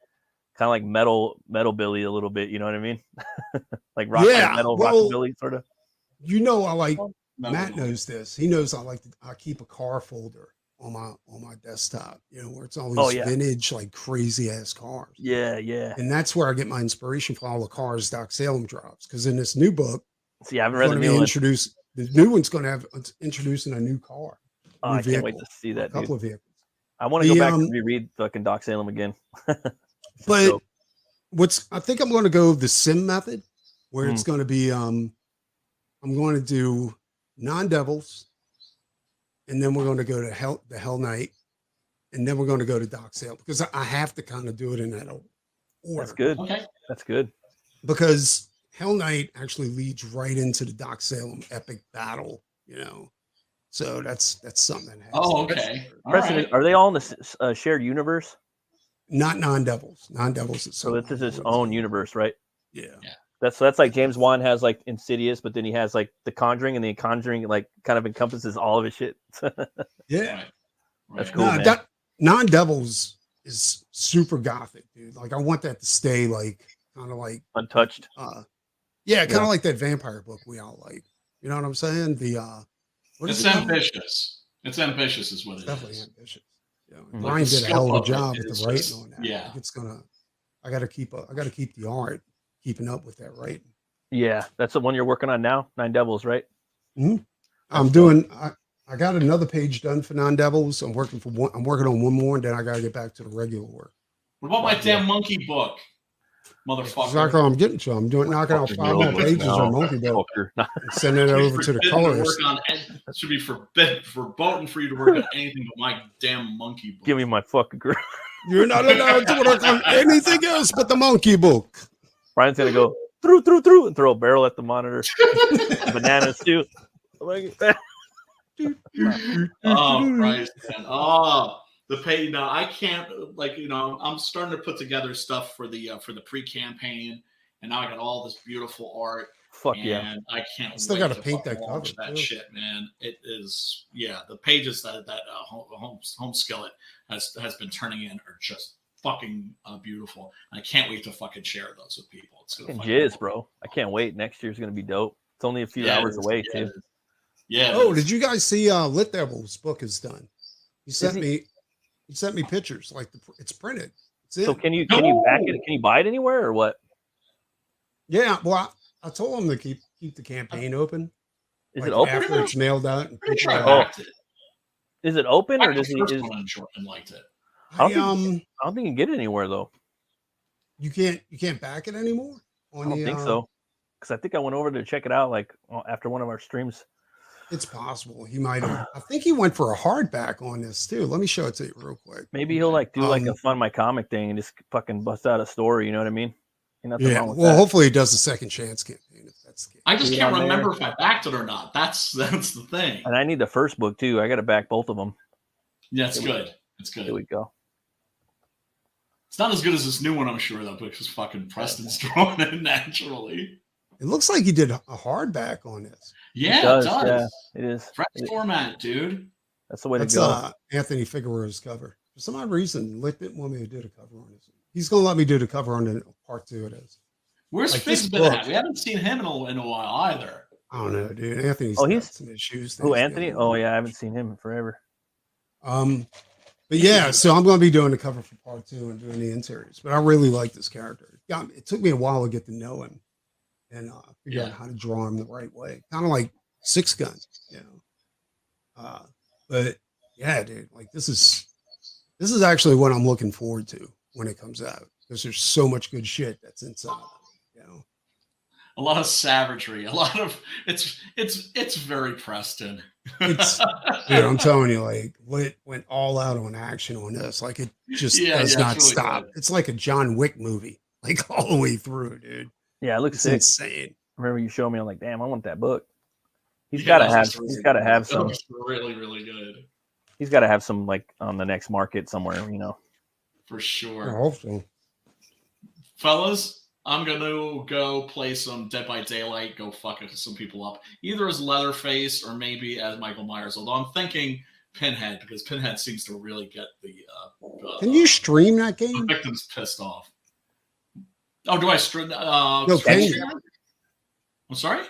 metal Billy a little bit. You know what I mean? Like rock,
Yeah,
like metal
well,
rockabilly sort of.
you know, I like
No,
Matt knows this. He knows I keep a car folder on my desktop. You know, where it's all these
Oh, yeah.
vintage like crazy ass cars.
Yeah, yeah.
And that's where I get my inspiration for all the cars Doc Salem drops. Because in this new book,
See, I haven't
it's
read the
going to
new
be
one.
introduced. The new one's going to have introducing a new car.
Oh,
new
I can't wait
vehicle,
to see
a
that, dude.
couple of vehicles.
I want to go
The,
back and reread fucking Doc Salem again.
But
dope.
I think I'm going to go the sim method, where
Hmm.
it's going to be I'm going to do non-devils, and then we're going to go to the Hell Knight, and then we're going to go to Doc Salem, because I have to kind of do it in that order.
That's good.
Okay.
That's good.
Because Hell Knight actually leads right into the Doc Salem epic battle, you know. So that's something that has
Oh,
to be
okay.
covered.
All
Preston,
right.
are they all in the shared universe?
Not non-devils. Non-devils is
So
something
this is his
I'm
own
doing.
universe, right?
Yeah.
That's like James Wan has like Insidious, but then he has like The Conjuring, and the Conjuring like kind of encompasses all of his shit.
Yeah.
Right.
That's
Right.
cool, man.
That non-devils is super gothic, dude. Like I want that to stay like kind of like
Untouched.
yeah, kind of like that vampire book we all like. You know what I'm saying? The what is
It's
it called?
ambitious. It's ambitious, is what it
Definitely
is.
ambitious. Yeah,
Like
Brian
the
did a
scope
hell of a
of it
job with
is
the writing
just-
on that.
yeah.
Like it's gonna. I got to keep the art, keeping up with that writing.
Yeah, that's the one you're working on now. Nine Devils, right?
I'm doing. I got another page done for Non-Devils. I'm working on one more, and then I got to get back to the regular work.
What about my damn monkey book, motherfucker?
Exactly what I'm getting to. I'm knocking out 5 more pages on Monkey Book and sending it over to the colorist.
Should be verboten for you to work on anything but my damn monkey book.
Give me my fucking girl.
You're not allowed to work on anything else but the Monkey Book.
Brian's gonna go through, and throw a barrel at the monitor. Bananas too.
Oh Christ, man. Oh, the pay. No, I can't. I'm starting to put together stuff for the pre-campaign, and now I got all this beautiful art.
Fuck
and
yeah!
I can't.
Still
wait
got to
to
paint
fucking
that
launch
cover,
that
too.
shit, man. It is. Yeah, the pages that home skillet has been turning in are just fucking beautiful. And I can't wait to fucking share those with people. It's gonna
Fucking
fucking
jizz, bro. I can't wait. Next year's gonna be dope. It's only a few hours away too.
Yeah.
Oh, did you guys see Lit Devil's book is done? He sent me pictures. Like it's printed. It's in.
So can you back it? Can you buy it anywhere or what?
Yeah. Well, I told him to keep the campaign open.
Is
like
it open?
after it's mailed out? And
Pretty sure I
Oh.
backed it.
Is it open or
Backed
does
the
he?
first
Is,
one and liked it.
I don't think you can get it anywhere though.
You can't back it anymore.
I don't think so. Because I think I went over to check it out like after one of our streams.
It's possible he might have. I think he went for a hardback on this too. Let me show it to you real quick.
Maybe he'll like do like a Fund My Comic thing and just fucking bust out a story. You know what I mean? Ain't nothing
Yeah.
wrong with
Well,
that.
hopefully he does the second chance campaign. If that's the case.
I just
See it
can't
on
remember
there?
if I backed it or not. That's the thing.
And I need the first book too. I got to back both of them.
Yeah, it's good. It's
Here
good.
we go.
It's not as good as this new one, I'm sure, though, because fucking Preston's drawing it naturally.
It looks like he did a hardback on this.
Yeah,
does,
it does.
yeah, it is.
Fresh
It-
format, dude.
That's the way
That's
to go.
Anthony Figueroa's cover. For some odd reason, Lit didn't want me to do the cover on this. He's gonna let me do the cover on the part 2 of this.
Where's
Like
Fig's
this
been
book.
at? We haven't seen him in a while either.
I don't know, dude. Anthony's
Oh,
got
he's-
some issues.
Who,
that he's
Anthony?
dealing
Oh
with.
yeah, I haven't seen him in forever.
But yeah, so I'm going to be doing the cover for part 2 and doing the interiors. But I really like this character. It took me a while to get to know him and figure out how to draw him the right way. Kind of like Six Gun, you know. But yeah, dude, like this is actually what I'm looking forward to when it comes out because there's so much good shit that's inside, you know.
A lot of savagery. A lot of it's very Preston.
It's, dude, I'm telling you, like, Lit went all out on action on this. Like, it just does not
it's really
stop.
good.
It's like a John Wick movie, like all the way through, dude.
Yeah, it looks
It's
sick.
insane.
Remember you showed me? I'm like, damn, I want that book. He's
Yeah,
got to
that
have.
looks really
He's got to
good.
have
That
some.
looks really, really good.
He's got to have some like on the next market somewhere. You know.
For
I
sure.
hope so.
Fellas, I'm gonna go play some Dead by Daylight, go fuck some people up, either as Leatherface or maybe as Michael Myers. Although I'm thinking Pinhead because Pinhead seems to really get the
Can you stream that
the
game?
victims pissed off. Oh, do I stream?
No, can you?
I'm sorry.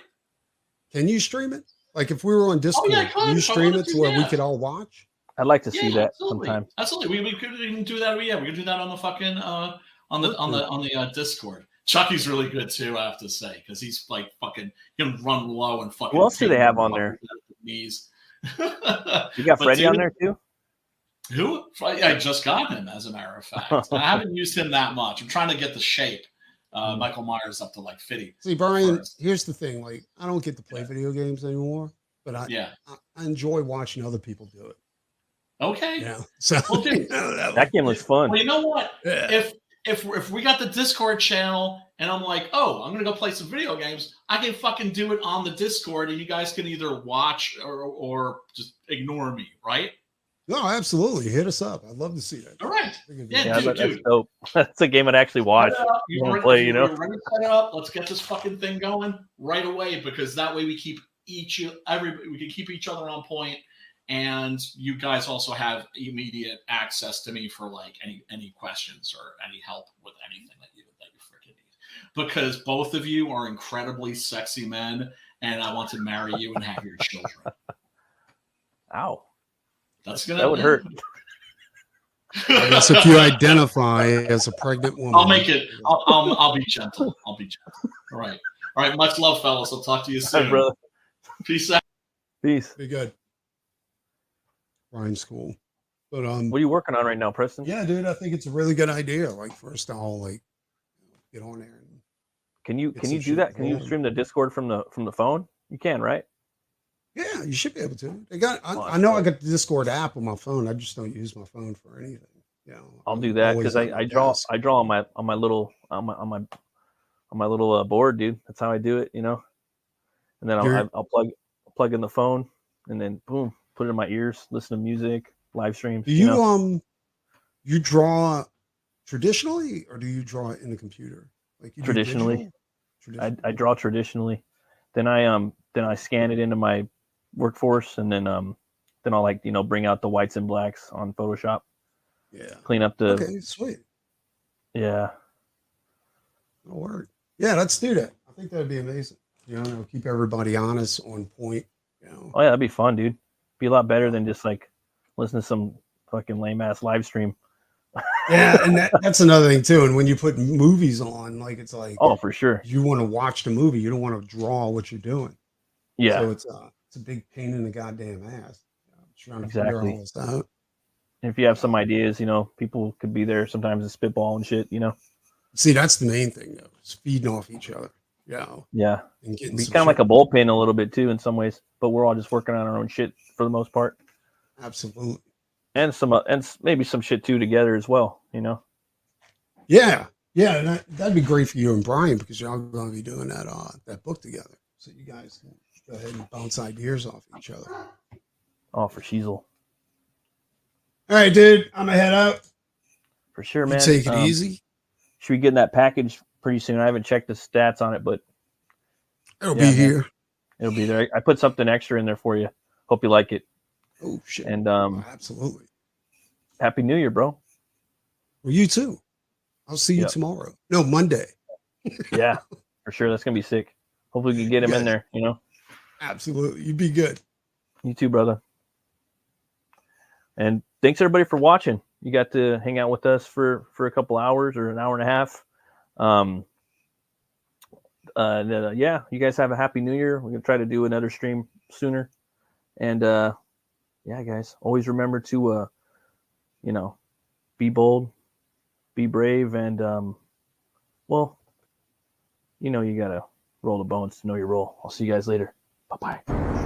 Can you stream it? Like, if we were on Discord,
yeah, I
can you
could.
stream
I
it to
wanted
where
to,
we
yeah.
could all watch?
I'd like to see that
absolutely.
sometime.
Absolutely, we could even do that. Yeah, we could do that on the fucking on the Discord. Chucky's really good too, I have to say, because he's like fucking he can run low and fucking.
Who else do they
take
have on
fucking
there?
Knees.
You got
But
Freddie on
dude,
there too.
Who? I just got him, as a matter of fact. I haven't used him that much. I'm trying to get the shape. Michael Myers up to like 50.
See, Brian,
First.
here's the thing. Like, I don't get to play video games anymore, but I enjoy watching other people do it.
Okay.
Yeah. So,
Well, dude,
That game looks fun.
well, you know what?
yeah.
If we got the Discord channel and I'm like, oh, I'm gonna go play some video games, I can fucking do it on the Discord, and you guys can either watch or just ignore me, right?
No, absolutely. Hit us up. I'd love to see that.
All right. Yeah,
Yeah,
dude,
that's dope. That's a game I'd actually watch.
You
wanna
ready-
play, you know?
you're ready to set it up? Let's get this fucking thing going right away, because that way we keep we can keep each other on point, and you guys also have immediate access to me for like any questions or any help with anything that you freaking need. because both of you are incredibly sexy men, and I want to marry you and have your children.
Ow.
That
would hurt.
I guess if you identify as a pregnant woman,
I'll make it. I'll be gentle. I'll be gentle. All right. Much love, fellas. I'll talk to you soon.
Hi, brother.
Peace out.
Peace.
be good. Rhyme's cool. But
What are you working on right now, Preston?
yeah, dude, I think it's a really good idea. Like, first I'll like get on there. And
Can you
some
do
shit
that? Can you
going.
stream the Discord from the phone? You can, right?
yeah, you should be able to. They got.
Oh,
I know I got the Discord app on my phone. I just don't use my phone for anything. You know,
I'll
I'm
do that
always
because
at my
I draw
desk.
on my little board, dude. That's how I do it, you know. And then
You're-
I'll plug in the phone, and then boom, put it in my ears, listen to music, live streams.
Do
you
you
know?
you draw traditionally, or do you draw it in the computer? Like you do
Traditionally.
digital? Traditional.
I draw traditionally. Then I scan it into my workforce, and then I'll like, you know, bring out the whites and blacks on Photoshop,
Yeah.
clean up the
Okay, sweet.
yeah.
That'll work. Yeah, let's do that. I think that'd be amazing. You know, it'll keep everybody honest, on point. You know.
Oh yeah, that'd be fun, dude. Be a lot better than just like listen to some fucking lame ass live stream.
Yeah, and that's another thing too. And when you put movies on, like it's like,
Oh, for sure.
you want to watch the movie, you don't want to draw what you're doing.
Yeah,
So it's a big pain in the goddamn ass. Trying to figure
exactly.
all this out.
And if you have some ideas, you know, people could be there sometimes to spitball and shit, you know.
See, that's the main thing though. It's feeding off each other. You know,
Yeah,
and getting
be
some
kind of like
shit.
a bullpen a little bit too in some ways, but we're all just working on our own shit for the most part,
Absolutely.
and maybe some shit too together as well, you know.
Yeah. Yeah, and that'd be great for you and Brian because y'all going to be doing that book together. So you guys can go ahead and bounce ideas off each other.
Oh, for Sheasel,
All right, dude. I'm gonna head out.
for sure,
You
man.
take it easy.
Should we get in that package pretty soon? I haven't checked the stats on it, but
It'll
yeah,
be
man.
here.
it'll be there. I put something extra in there for you. Hope you like it.
Oh shit.
And
Absolutely.
Happy New Year, bro.
Well, you too. I'll see you
Yep.
tomorrow. No, Monday.
Yeah, for sure. That's gonna be sick. Hopefully we can get him in
Yes.
there, you know.
Absolutely. You be good.
You too, brother. And thanks everybody for watching. You got to hang out with us for a couple hours or an hour and a half. Yeah, you guys have a happy New Year. We're gonna try to do another stream sooner. And yeah, guys, always remember to you know, be bold, be brave, and well, you know, you gotta roll the bones to know your role. I'll see you guys later. Bye bye.